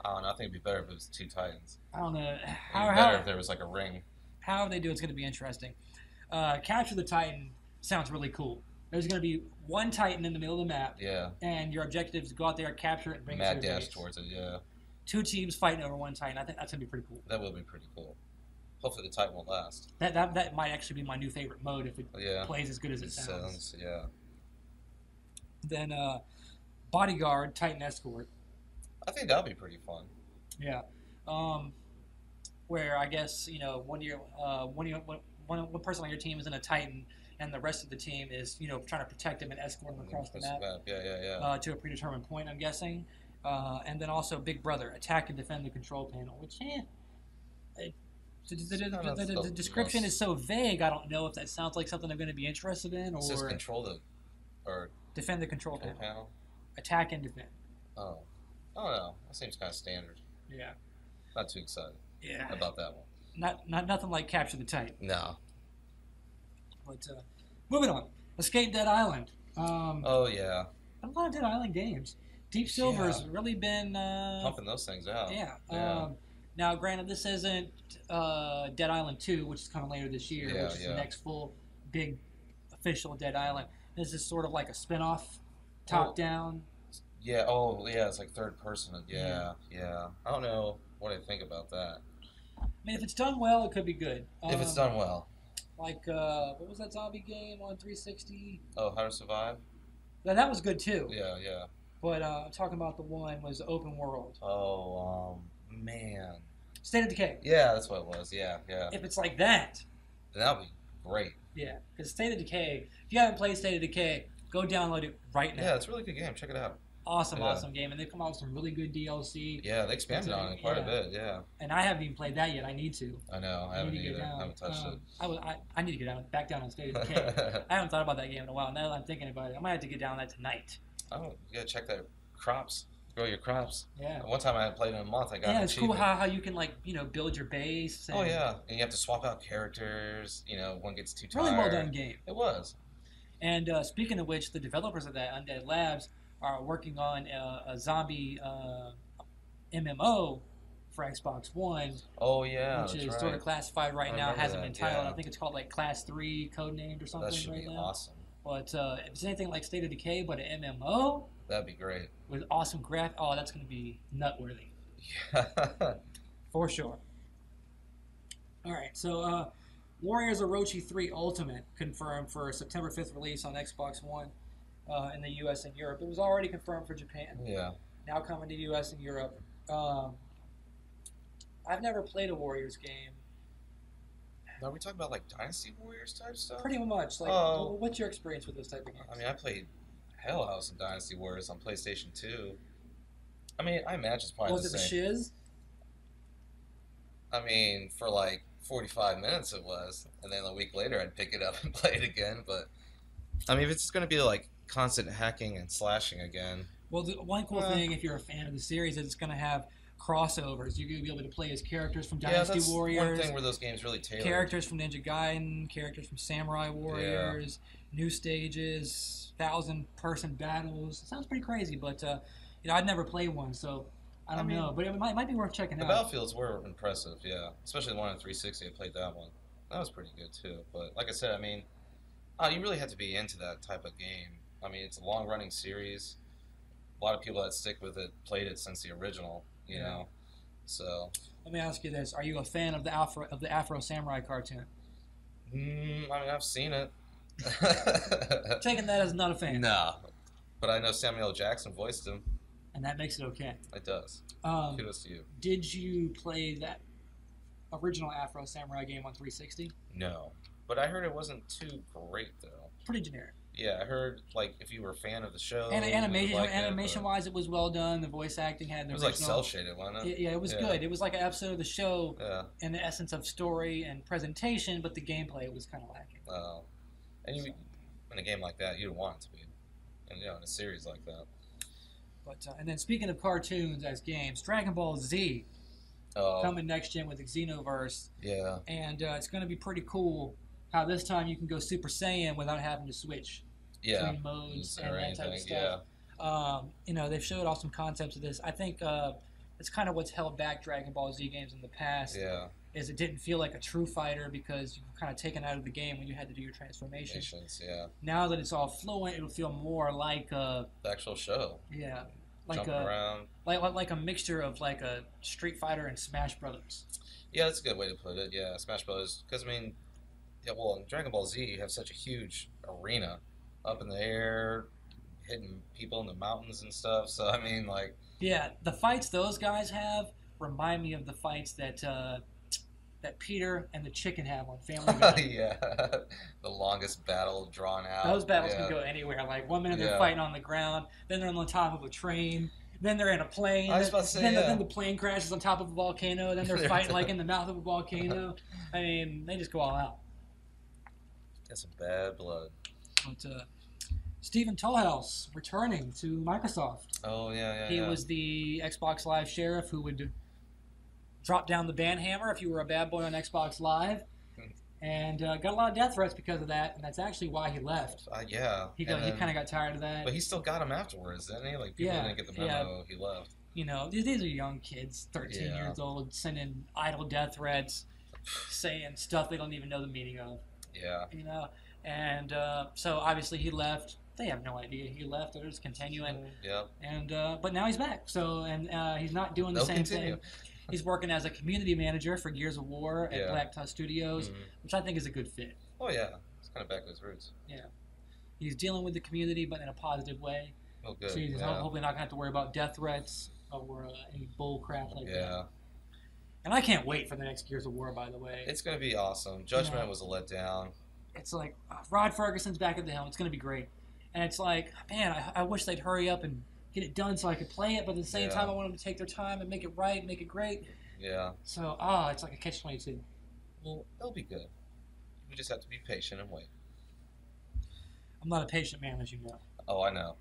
don't know. I think it'd be better if it was 2 Titans. I don't know. It'd be better if there was, like, a ring. However they do it's going to be interesting. Capture the Titan sounds really cool. There's going to be one Titan in the middle of the map. Yeah. And your objective is to go out there, capture it, and bring it to your base. Mad dash towards it, yeah. 2 teams fighting over one Titan. I think that's going to be pretty cool. That will be pretty cool. Hopefully the Titan won't last. That might actually be my new favorite mode if it plays as good as it sounds. Yeah. Then Bodyguard, Titan Escort. I think that'll be pretty fun. Yeah. Where I guess, one person on your team is in a Titan, and the rest of the team is, trying to protect him and escort him across the map. Yeah. To a predetermined point, I'm guessing. And then also Big Brother, attack and defend the control panel, which, the description is so vague, I don't know if that sounds like something I'm going to be interested in, or... It says control or... Defend the control panel. Attack and defend. Oh. I don't know. That seems kind of standard. Yeah. Not too excited about that one. Nothing like Capture the Titan. No. But moving on. Escape Dead Island. Oh, yeah. A lot of Dead Island games. Deep Silver's really been... pumping those things out. Yeah. Now, granted, this isn't Dead Island 2, which is coming later this year, which is the next full, big, official Dead Island. This is sort of like a spin-off, top-down. Yeah, it's like third person. Yeah. I don't know what I think about that. I mean, if it's done well, it could be good. If it's done well. Like, what was that zombie game on 360? Oh, How to Survive? Now, that was good, too. Yeah. But I'm talking about the one was open world. Oh, man. State of Decay. Yeah, that's what it was. Yeah. If it's like that, then that would be great. Yeah, because State of Decay, if you haven't played State of Decay, go download it right now. Yeah, it's a really good game. Check it out. Awesome game. And they've come out with some really good DLC. Yeah, they expanded on it quite a bit, yeah. And I haven't even played that yet. I need to. I know. I haven't either. I haven't touched it. I need to get back down on State of Decay. I haven't thought about that game in a while. Now that I'm thinking about it, I might have to get down on that tonight. Oh, you got to check that crops. Grow your crops. Yeah. One time I hadn't played in a month. I got an it's cool how you can build your base. And... Oh yeah, and you have to swap out characters. One gets too tired. Really well done game. It was. And speaking of which, the developers of that, Undead Labs, are working on a zombie MMO for Xbox One. Oh yeah, which is sort of classified right now. Hasn't been titled. I think it's called like Class 3, codenamed or something. That should right be now. Awesome. But if it's anything like State of Decay, but an MMO. That'd be great. With awesome graphics. Oh, that's going to be nutworthy. Yeah. For sure. All right, so Warriors Orochi 3 Ultimate confirmed for September 5th release on Xbox One in the US and Europe. It was already confirmed for Japan. Yeah. Now coming to US and Europe. I've never played a Warriors game. Are we talking about like Dynasty Warriors type stuff? Pretty much. What's your experience with this type of games? I mean, I played Hell House and Dynasty Warriors on PlayStation 2. I mean, I imagine it's probably the same. Was it the shiz? I mean, for like 45 minutes it was, and then a week later I'd pick it up and play it again. But I mean, if it's going to be like constant hacking and slashing again. Well, the one cool thing, if you're a fan of the series, is it's going to have crossovers. You're going to be able to play as characters from Dynasty Warriors. One thing where those games really tailor. Characters from Ninja Gaiden, characters from Samurai Warriors, new stages, 1,000-person battles. It sounds pretty crazy, but I'd never played one, so I don't know. But it might be worth checking out. The battlefields were impressive, yeah. Especially the one on 360. I played that one. That was pretty good too. But like I said, I mean, you really have to be into that type of game. I mean, it's a long-running series. A lot of people that stick with it played it since the original. You know, so. Let me ask you this: are you a fan of the Afro Samurai cartoon? I mean, I've seen it. Taking that as not a fan. No, but I know Samuel L. Jackson voiced him, and that makes it okay. It does. Kudos to you. Did you play that original Afro Samurai game on 360? No, but I heard it wasn't too great though. Pretty generic. Yeah, I heard like if you were a fan of the show, and animation-wise, it was well done. The voice acting had the original. Like cel shaded, wasn't it? Yeah, it was good. It was like an episode of the show in the essence of story and presentation, but the gameplay was kind of lacking. Oh, and in a game like that, you'd want it to be, and in a series like that. But and then speaking of cartoons as games, Dragon Ball Z coming next gen with the Xenoverse. Yeah, and it's going to be pretty cool. How this time you can go Super Saiyan without having to switch between modes and that type of stuff. Yeah. They've showed off some concepts of this. I think it's kind of what's held back Dragon Ball Z games in the past. Yeah. Is it didn't feel like a true fighter because you were kind of taken out of the game when you had to do your transformations. Yeah. Now that it's all fluent, it'll feel more like the actual show. Yeah. Jumping around. Like a mixture of like a Street Fighter and Smash Brothers. Yeah, that's a good way to put it. Yeah, Smash Brothers. Because, well, in Dragon Ball Z, you have such a huge arena up in the air, hitting people in the mountains and stuff. So, Yeah, the fights those guys have remind me of the fights that Peter and the chicken have on Family Guy. Yeah, the longest battle drawn out. Those battles can go anywhere. Like 1 minute they're fighting on the ground, then they're on top of a train, then they're in a plane, then the plane crashes on top of a volcano, then they're fighting like in the mouth of a volcano. They just go all out. That's some bad blood. But Stephen Tollhouse returning to Microsoft. Oh, yeah. He was the Xbox Live sheriff who would drop down the ban hammer if you were a bad boy on Xbox Live. And got a lot of death threats because of that, and that's actually why he left. Yeah. He kind of got tired of that. But he still got him afterwards, didn't he? Like, people didn't get the memo, he left. These are young kids, 13 years old, sending idle death threats, saying stuff they don't even know the meaning of. Yeah. And so obviously he left. They have no idea he left. They're just continuing. Yeah. And but now he's back. So he's not doing the same thing. He's working as a community manager for Gears of War at Black Tusk Studios, which I think is a good fit. Oh yeah, it's kind of back to his roots. Yeah. He's dealing with the community, but in a positive way. Oh good. So he's hopefully not going to have to worry about death threats or any bull crap like that. Yeah. And I can't wait for the next Gears of War, by the way. It's going to be awesome. Judgment was a letdown. It's like, Rod Ferguson's back at the helm. It's going to be great. And it's like, man, I wish they'd hurry up and get it done so I could play it, but at the same time, I want them to take their time and make it right, make it great. Yeah. So, it's like a catch-22. Well, it'll be good. We just have to be patient and wait. I'm not a patient man, as you know. Oh, I know.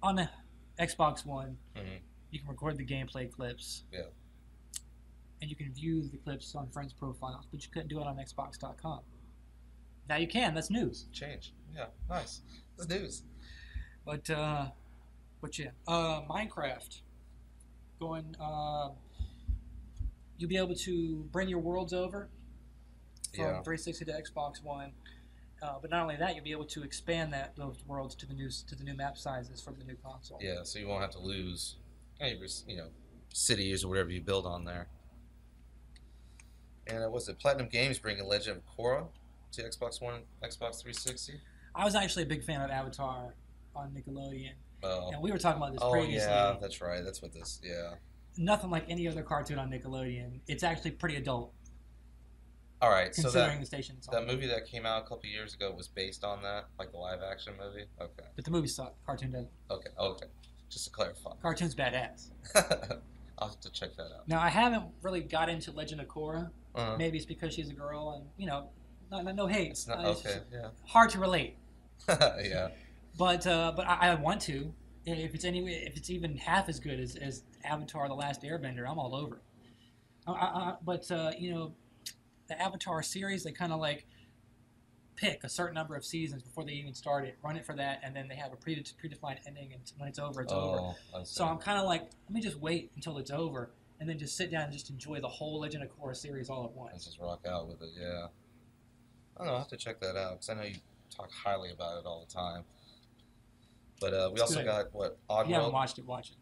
On the Xbox One, you can record the gameplay clips. Yeah. And you can view the clips on friends' profiles, but you couldn't do it on Xbox.com. Now you can. That's news. Change. Yeah, nice. That's news. But yeah. Minecraft. You'll be able to bring your worlds over from 360 to Xbox One. But not only that, you'll be able to expand those worlds to the new map sizes for the new console. Yeah, so you won't have to lose any cities or whatever you build on there. And was it Platinum Games bringing Legend of Korra to Xbox One, Xbox 360? I was actually a big fan of Avatar on Nickelodeon. Oh. And we were talking about this previously. Oh, yeah, that's right. That's what this, Nothing like any other cartoon on Nickelodeon. It's actually pretty adult. All right, considering the station it's on. That movie that came out a couple years ago was based on that, like the live-action movie? Okay. But the movie sucked. Cartoon doesn't. Okay. Just to clarify. Cartoon's badass. I'll have to check that out. Now, I haven't really got into Legend of Korra. Maybe it's because she's a girl and, no hate. It's not, okay, yeah. Hard to relate. Yeah. But I want to. If it's even half as good as Avatar: The Last Airbender, I'm all over it. But the Avatar series, they kind of like pick a certain number of seasons before they even start it, run it for that, and then they have a predefined ending, and when it's over, it's over. So I'm kind of like, let me just wait until it's over, and then just sit down and just enjoy the whole Legend of Korra series all at once. And just rock out with it, yeah. I don't know, I'll have to check that out, because I know you talk highly about it all the time. But we also got, Oddworld? If you haven't watched it, watch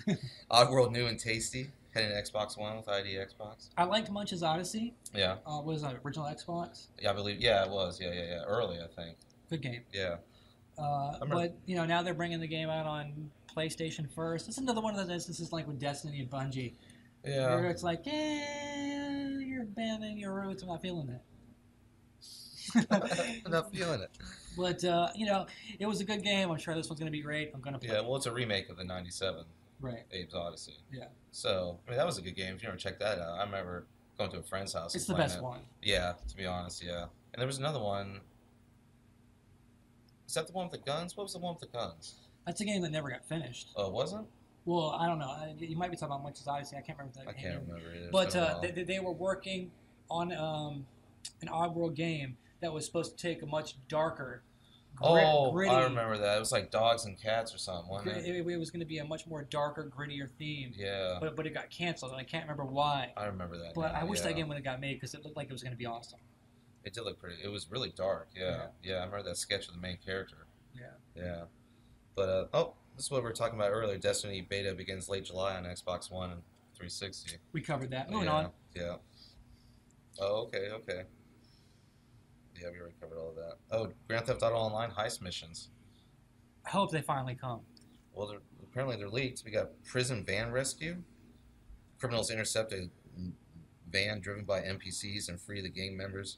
it. Oddworld New and Tasty, heading to Xbox One with ID Xbox. I liked Munch's Odyssey. Yeah. Was that original Xbox? Yeah, I believe, yeah, it was. Yeah. Early, I think. Good game. Yeah. But, now they're bringing the game out on PlayStation first. It's another one of those instances like with Destiny and Bungie. Yeah. Where it's like, you're abandoning your roots. I'm not feeling that. I'm not feeling it. But, you know, it was a good game. I'm sure this one's going to be great. I'm going to play Yeah, well, it's a remake of the 97 Abe's Odyssey. Yeah. So, I mean, that was a good game. If you ever check that out, I remember going to a friend's house. It's the best one. Yeah, to be honest, yeah. And there was another one. Is that the one with the guns? What was the one with the guns? That's a game that never got finished. Oh, it wasn't? Well, I don't know. You might be talking about Munch's Odyssey. I can't remember that. I can't remember it. But they were working on an Oddworld game that was supposed to take a much darker, gritty. I remember that. It was like dogs and cats or something, wasn't it? It was going to be a much more darker, grittier theme. Yeah. But it got canceled, and I can't remember why. I remember that. But I wish that game would have got made because it looked like it was going to be awesome. It did look pretty. It was really dark. Yeah. I remember that sketch of the main character. Yeah. But this is what we were talking about earlier. Destiny beta begins late July on Xbox One and 360. We covered that. Moving on. Yeah. Oh, okay. Yeah, we already covered all of that. Oh, Grand Theft Auto Online heist missions. I hope they finally come. Well, apparently they're leaked. We got prison van rescue. Criminals intercept a van driven by NPCs and free the gang members,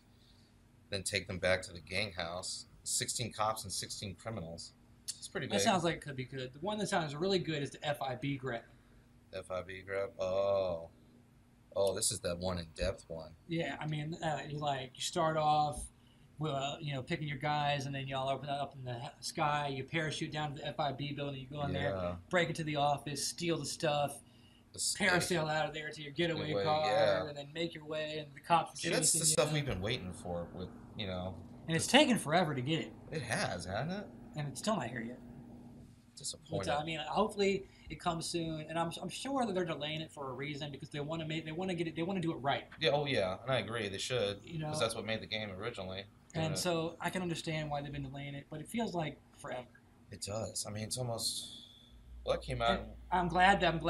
then take them back to the gang house. 16 cops and 16 criminals. It's pretty big. That sounds like it could be good. The one that sounds really good is the FIB grab. FIB grab? Oh, this is that one in-depth one. Yeah, I mean, you start off with, picking your guys, and then you all open that up in the sky. You parachute down to the FIB building. You go in there, break into the office, steal the stuff, parasail out of there to your getaway car, and then make your way, and the cops are chasing you. That's the stuff we've been waiting for with, And it's taken forever to get it. It has, hasn't it? And it's still not here yet. Disappointing. But, I mean, hopefully it comes soon, and I'm sure that they're delaying it for a reason because they want to get it. They want to do it right. Yeah. Oh, yeah. And I agree. They should. Because that's what made the game originally. And so I can understand why they've been delaying it, but it feels like forever. It does. I mean, it's almost. Well, that came out. And I'm glad that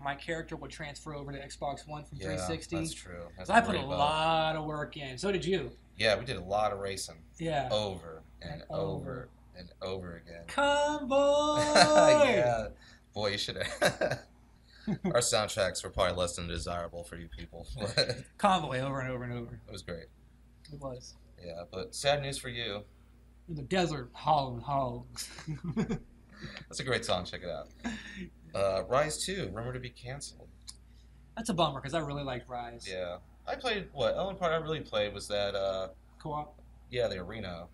my character would transfer over to Xbox One from 360. That's true. I put a lot of work in. So did you. Yeah, we did a lot of racing. Yeah. Over and over and over again. Convoy! Yeah. Boy, you should have. Our soundtracks were probably less than desirable for you people. Convoy over and over and over. It was great. It was. Yeah, but sad news for you. In the desert, hauling hogs. That's a great song. Check it out. Ryse 2, rumored to be canceled. That's a bummer because I really liked Ryse. Yeah. I played, the only part I really played was that, co-op? Yeah, the arena.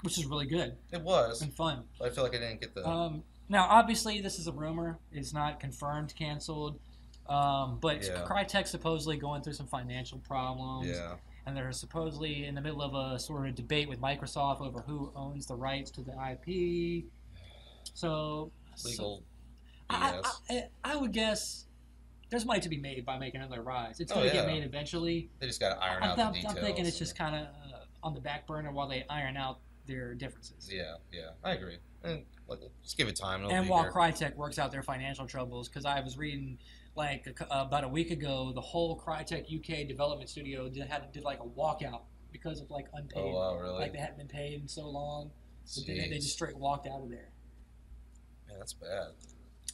Which is really good. It was. And fun. But I feel like I didn't get the... Now, obviously, this is a rumor. It's not confirmed canceled. But Crytek's supposedly going through some financial problems. Yeah. And they're supposedly in the middle of a sort of debate with Microsoft over who owns the rights to the IP. So... Legal... I would guess... There's money to be made by making another Ryse. It's going to get made eventually. They just got to iron out the details. I'm thinking it's just kind of on the back burner while they iron out their differences. Yeah, I agree. And just give it time. And while Crytek works out their financial troubles, because I was reading about a week ago, the whole Crytek UK development studio did like a walkout because of unpaid. Oh wow, really? Like they hadn't been paid in so long. So they just straight walked out of there. Man, that's bad.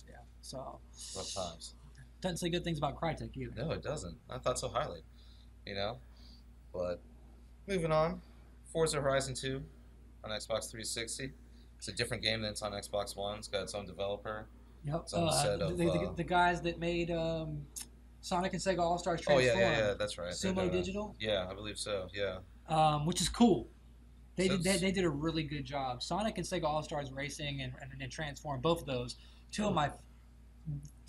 Yeah. So. Rough times. Doesn't say good things about Crytek either. No, it doesn't. I thought so highly. But moving on, Forza Horizon 2 on Xbox 360. It's a different game than it's on Xbox One. It's got its own developer. Yep. Its own set of, the guys that made Sonic and Sega All-Stars Transform. Oh yeah, that's right. Sumo Digital. Yeah, I believe so. Yeah. Which is cool. They did a really good job. Sonic and Sega All-Stars Racing and Transform, both of those, two of my.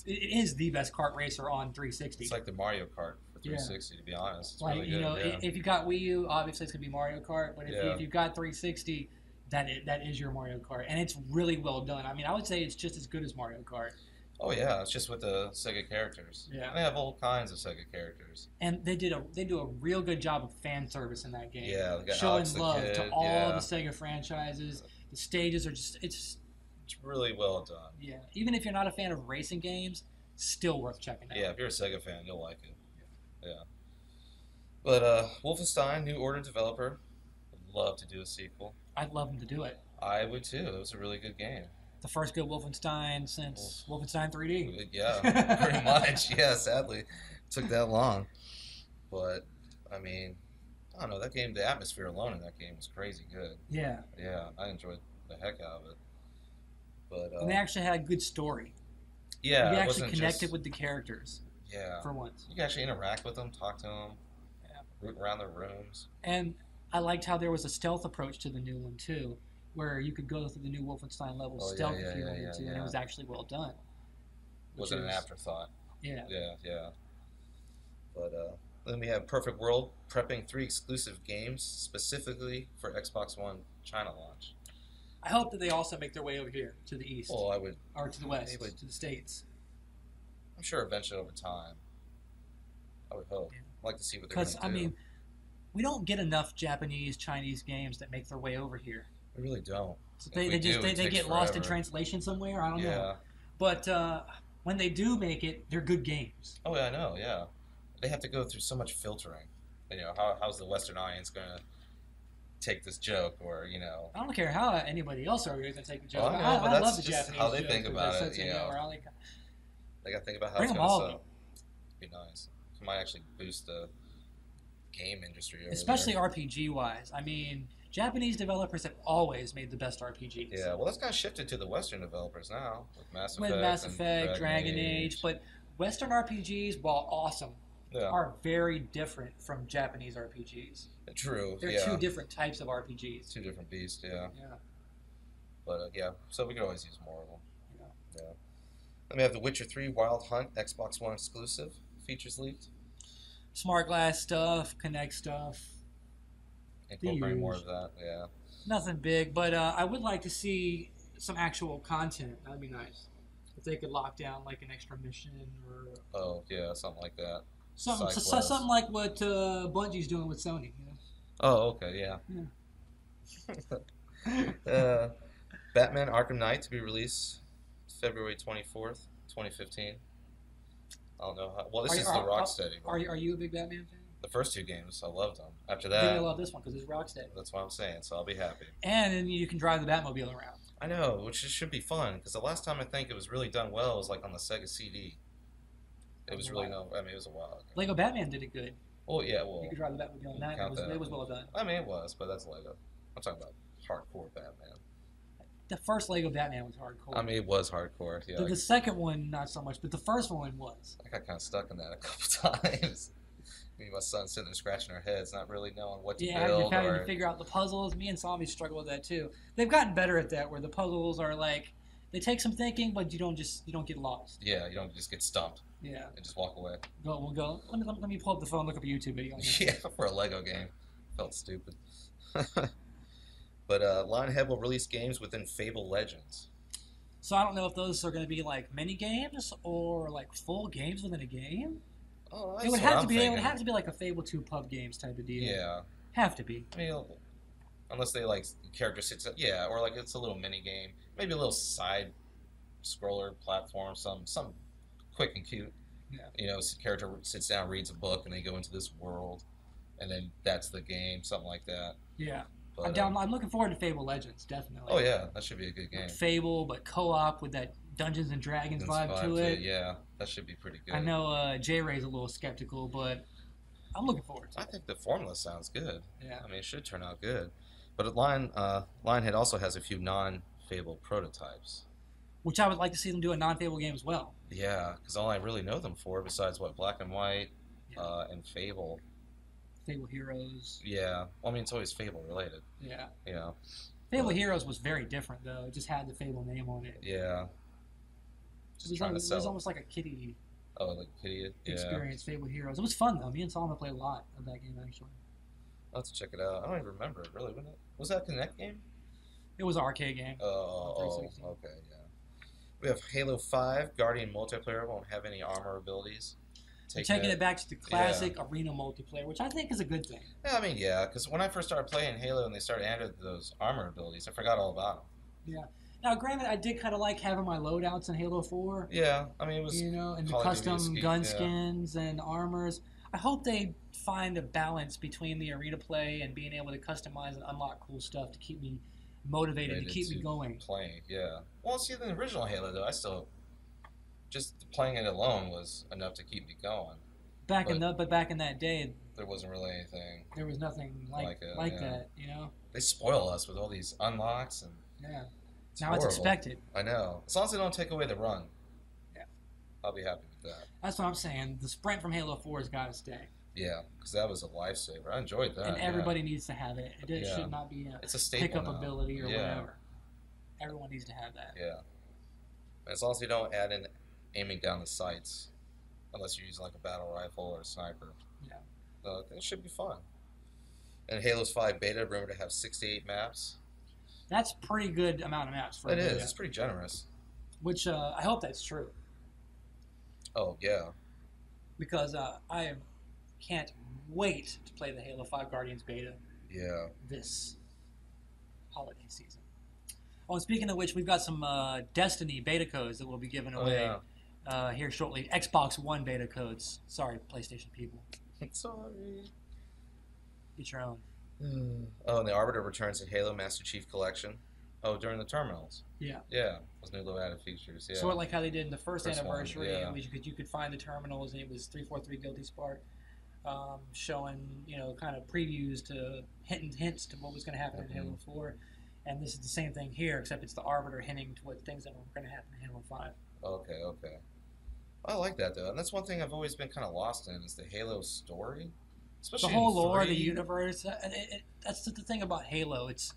It is the best kart racer on 360. It's like the Mario Kart for 360, to be honest. It's really good. If you got Wii U, obviously it's gonna be Mario Kart. But if you've got 360, that is your Mario Kart, and it's really well done. I mean, I would say it's just as good as Mario Kart. Oh yeah, it's just with the Sega characters. Yeah, and they have all kinds of Sega characters. And they do a real good job of fan service in that game. Yeah, they got showing Alex love the Kid, to all the Sega franchises. The stages are it's really well done. Yeah, even if you're not a fan of racing games, still worth checking out. Yeah, if you're a Sega fan, you'll like it. Yeah. But Wolfenstein, New Order developer, would love to do a sequel. I'd love them to do it. I would too. It was a really good game. The first good Wolfenstein since Wolfenstein 3D. Yeah, pretty much. Yeah, sadly, it took that long. But I mean, I don't know, that game, the atmosphere alone in that game was crazy good. Yeah. Yeah, I enjoyed the heck out of it. But and they actually had a good story. Yeah, you actually connected with the characters. Yeah. For once. You can actually interact with them, talk to them, root around their rooms. And I liked how there was a stealth approach to the new one too, where you could go through the new Wolfenstein levels stealth if you wanted to, and it was actually well done. Wasn't an afterthought. Yeah. Yeah. But then we have Perfect World prepping 3 exclusive games specifically for Xbox One China launch. I hope that they also make their way over here to the east. Well, I would. Or to the west, to the States. I'm sure eventually over time. I would hope. I'd like to see what they're going to do. Because, I mean, we don't get enough Japanese, Chinese games that make their way over here. We really don't. So they get lost in translation somewhere? I don't know. But when they do make it, they're good games. Oh, yeah, I know, yeah. They have to go through so much filtering. You know, how's the Western audience going to take this joke, or, you know... I don't care how anybody else are going to take the joke. Well, I know, but I that's love the just Japanese how they think about it, you know. They got to think about how it's going to sell. It'd be nice. It might actually boost the game industry over Especially RPG-wise. I mean, Japanese developers have always made the best RPGs. Yeah, well, that's kind of shifted to the Western developers now, with Mass Effect, and Dragon Age. But Western RPGs, while awesome, are very different from Japanese RPGs. True, They're two different types of RPGs. Two different beasts, yeah. But, so we could always use more of them. Yeah. Then we have The Witcher 3 Wild Hunt, Xbox One exclusive. Features leaked. Smart glass stuff, Kinect stuff. Incorporating more of that, yeah. Nothing big, but I would like to see some actual content. That'd be nice. If they could lock down like an extra mission or... Oh, yeah, something like that. Something like what Bungie's doing with Sony, you know? Oh, okay, yeah. Batman Arkham Knight to be released February 24th, 2015. I don't know how... Well, this is the Rocksteady one. Are you a big Batman fan? The first 2 games, I loved them. After that... You're going to love this one because it's Rocksteady. That's what I'm saying, so I'll be happy. And then you can drive the Batmobile around. I know, which should be fun, because the last time I think it was really done well was like on the Sega CD. It was really it was a while ago. Lego Batman did it good. Oh, yeah, well... You could drive the Batmobile on that. It was well done. I mean, it was, but that's Lego. I'm talking about hardcore Batman. The first Lego Batman was hardcore. I mean, it was hardcore, yeah. The second one, not so much, but the first one was. I got kind of stuck in that a couple times. Me and my son sitting there scratching our heads, not really knowing what to build. Yeah, you're having to figure out the puzzles. Me and Zombie struggle with that too. They've gotten better at that, where the puzzles are like, they take some thinking, but you don't get lost. Yeah, you don't just get stumped. Yeah. And just walk away. We'll go. Let me pull up the phone, look up a YouTube video. Yeah, for a Lego game. Felt stupid. But Lionhead will release games within Fable Legends. So I don't know if those are going to be like mini games or like full games within a game. Oh, that's it would have to be. It would have to be like a Fable 2 pub games type of deal. Yeah. Have to be. I mean, unless they like character sits up. Yeah, or like it's a little mini game, maybe a little side scroller platform, some quick and cute. Yeah. You know, character sits down, reads a book, and they go into this world, and then that's the game, something like that. Yeah. But, I'm looking forward to Fable Legends, definitely. Oh yeah, that should be a good game. Fable, but co-op with that Dungeons and Dragons vibe to it. Yeah, that should be pretty good. I know J-Ray's a little skeptical, but I'm looking forward to it. I think the formula sounds good. Yeah. I mean, it should turn out good. But Lionhead also has a few non-Fable prototypes. Which I would like to see them do a non-Fable game as well. Yeah, because all I really know them for, besides Black and White, and Fable. Fable Heroes. Yeah. Well, I mean, it's always Fable related. Yeah. You know. Fable Heroes was very different, though. It just had the Fable name on it. Yeah. It was almost like a kiddie experience, Fable Heroes. It was fun, though. Me and Solomon played a lot of that game, actually. I'll have to check it out. I don't even remember it, really. Was that a Kinect game? It was an arcade game. Oh, okay, yeah. We have Halo 5. Guardian multiplayer won't have any armor abilities. Taking it back to the classic arena multiplayer, which I think is a good thing. Yeah, I mean, because when I first started playing Halo and they started adding those armor abilities, I forgot all about them. Yeah. Now, granted, I did kind of like having my loadouts in Halo 4. Yeah, I mean, it was... and the custom gun skins and armors. I hope they find a balance between the arena play and being able to customize and unlock cool stuff to keep me motivated, to keep me going. Playing, yeah. Well, see, the original Halo, though, I still... Just playing it alone was enough to keep me going. Back in that day, there wasn't really anything. There was nothing like that, you know. They spoil us with all these unlocks and. Yeah. It's now horrible. It's expected. I know. As long as they don't take away the run. Yeah. I'll be happy with that. That's what I'm saying. The sprint from Halo 4 has got to stay. Yeah, because that was a lifesaver. I enjoyed that. And everybody needs to have it. It should not be it's a staple pickup now. ability or whatever. Everyone needs to have that. Yeah. As long as you don't add in aiming down the sights, unless you're using like a battle rifle or a sniper. Yeah. It should be fun. And Halo's 5 beta, rumored to have 68 maps. That's a pretty good amount of maps for a beta. It's pretty generous. Which I hope that's true. Oh, yeah. Because I can't wait to play the Halo 5 Guardians beta. Yeah. This holiday season. Oh, and speaking of which, we've got some Destiny beta codes that we'll be giving away here shortly. Xbox One beta codes. Sorry, PlayStation people. Sorry. Get your own. Oh, and the Arbiter returns to Halo Master Chief Collection. Oh, during the terminals. Yeah. Yeah, those new low added features. Yeah. Sort of like how they did in the first anniversary. One, you could find the terminals, and it was 343 Guilty Spark, showing kind of previews to hints to what was going to happen in Halo 4. And this is the same thing here, except it's the Arbiter hinting to what things that are going to happen in Halo 5. Okay. I like that though, and that's one thing I've always been kind of lost in is the Halo story. Especially the whole lore, the universe. That's the thing about Halo. It's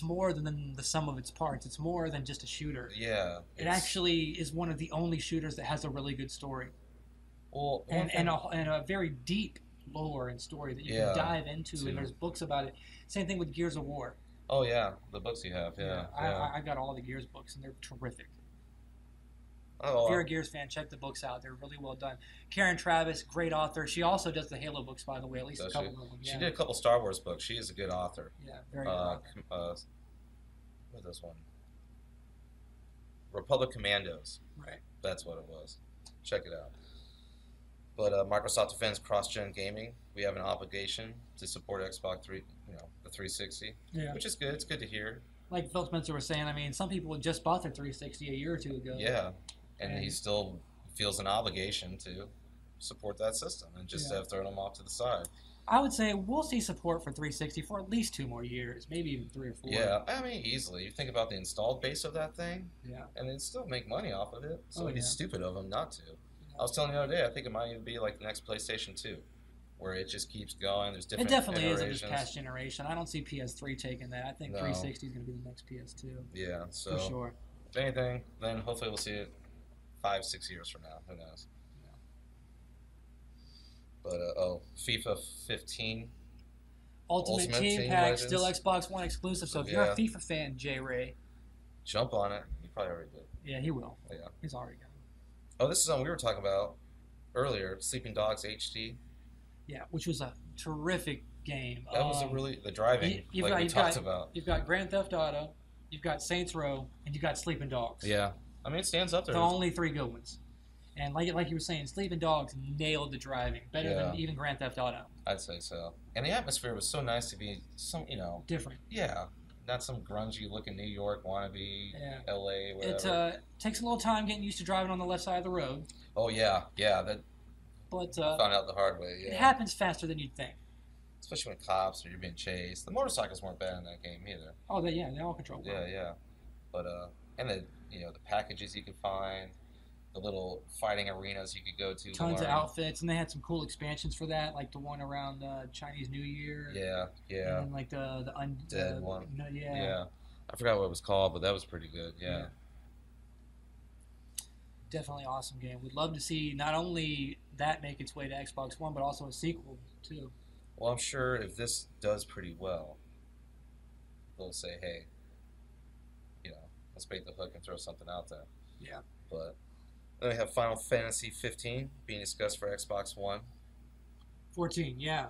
more than the sum of its parts. It's more than just a shooter. Yeah. It actually is one of the only shooters that has a really good story. Well, and a very deep lore and story that you can dive into, and there's books about it. Same thing with Gears of War. Oh yeah, the books you have. Yeah. I got all the Gears books, and they're terrific. Oh, if you're a Gears fan, check the books out. They're really well done. Karen Travis, great author. She also does the Halo books, by the way, at least a couple of them. She did a couple Star Wars books. She is a good author. Yeah, very good author. What's this one? Republic Commandos. Right. That's what it was. Check it out. But Microsoft defends cross-gen gaming. We have an obligation to support Xbox 3, the 360, which is good. It's good to hear. Like Phil Spencer was saying, I mean, some people just bought their 360 a year or two ago. Yeah, and he still feels an obligation to support that system and just have thrown them off to the side. I would say we'll see support for 360 for at least 2 more years, maybe even 3 or 4. Yeah, I mean, easily. You think about the installed base of that thing, and they'd still make money off of it, so it'd be stupid of them not to. I was telling you the other day, I think it might even be like the next PlayStation 2, where it just keeps going. There's different It definitely isn't this past generation. I don't see PS3 taking that. I think 360 is going to be the next PS2. Yeah, so for sure. If anything, then hopefully we'll see it 5-6 years from now. Who knows? But FIFA 15 Ultimate Team Pack Legends. Still Xbox One exclusive. So if you're a FIFA fan, J Ray, jump on it. You probably already did. Yeah, he will. Yeah, he's already got it. Oh, this is something we were talking about earlier. Sleeping Dogs HD. Yeah, which was a terrific game. That was the driving we talked about. You've got Grand Theft Auto, you've got Saints Row, and you've got Sleeping Dogs. Yeah, I mean it stands up there. The only 3 good ones. And like you were saying, Sleeping Dogs nailed the driving better than even Grand Theft Auto. I'd say so. And the atmosphere was so nice to be different. Yeah, not some grungy looking New York wannabe, LA, whatever. It takes a little time getting used to driving on the left side of the road. Oh yeah, that. But found out the hard way. Yeah. It happens faster than you'd think. Especially when cops or you're being chased. The motorcycles weren't bad in that game either. Oh, they all control well. Yeah. But and the packages you could find. The little fighting arenas you could go to. Tons of outfits, and they had some cool expansions for that, like the one around Chinese New Year. Yeah. And then like the undead one. Yeah. I forgot what it was called, but that was pretty good. Yeah. Definitely awesome game. We'd love to see not only that make its way to Xbox One, but also a sequel too. Well, I'm sure if this does pretty well, they'll say, "Hey, let's bait the hook and throw something out there." Yeah. But. Then we have Final Fantasy 15 being discussed for Xbox One. 14, yeah.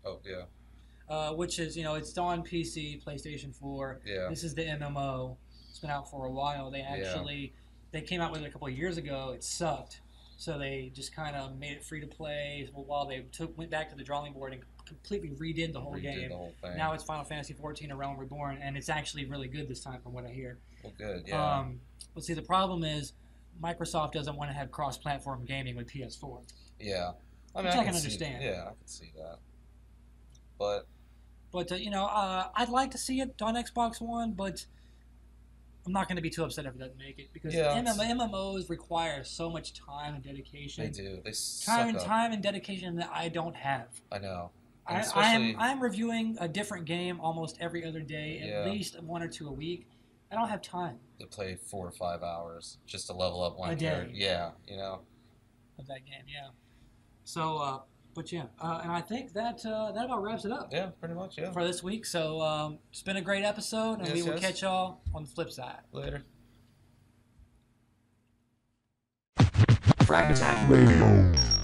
Oh, yeah. Which is, it's on PC, PlayStation 4. Yeah. This is the MMO. It's been out for a while. They came out with it a couple of years ago. It sucked. So they just kind of made it free to play while they went back to the drawing board and completely redid the whole game. The whole thing. Now it's Final Fantasy 14, A Realm Reborn, and it's actually really good this time from what I hear. Well, good, yeah. But see, the problem is Microsoft doesn't want to have cross-platform gaming with PS4. Yeah. Which I can understand. Yeah, I can see that. But I'd like to see it on Xbox One, but I'm not going to be too upset if it doesn't make it because MMOs require so much time and dedication. They do. They suck up. Time and dedication that I don't have. I know. I'm reviewing a different game almost every other day, at least 1 or 2 a week. I don't have time to play 4 or 5 hours just to level up one character. Yeah, of that game. Yeah. So, and I think that about wraps it up. Yeah, pretty much. Yeah. For this week, so it's been a great episode, and we will catch y'all on the flip side. Later. Fragment Radio.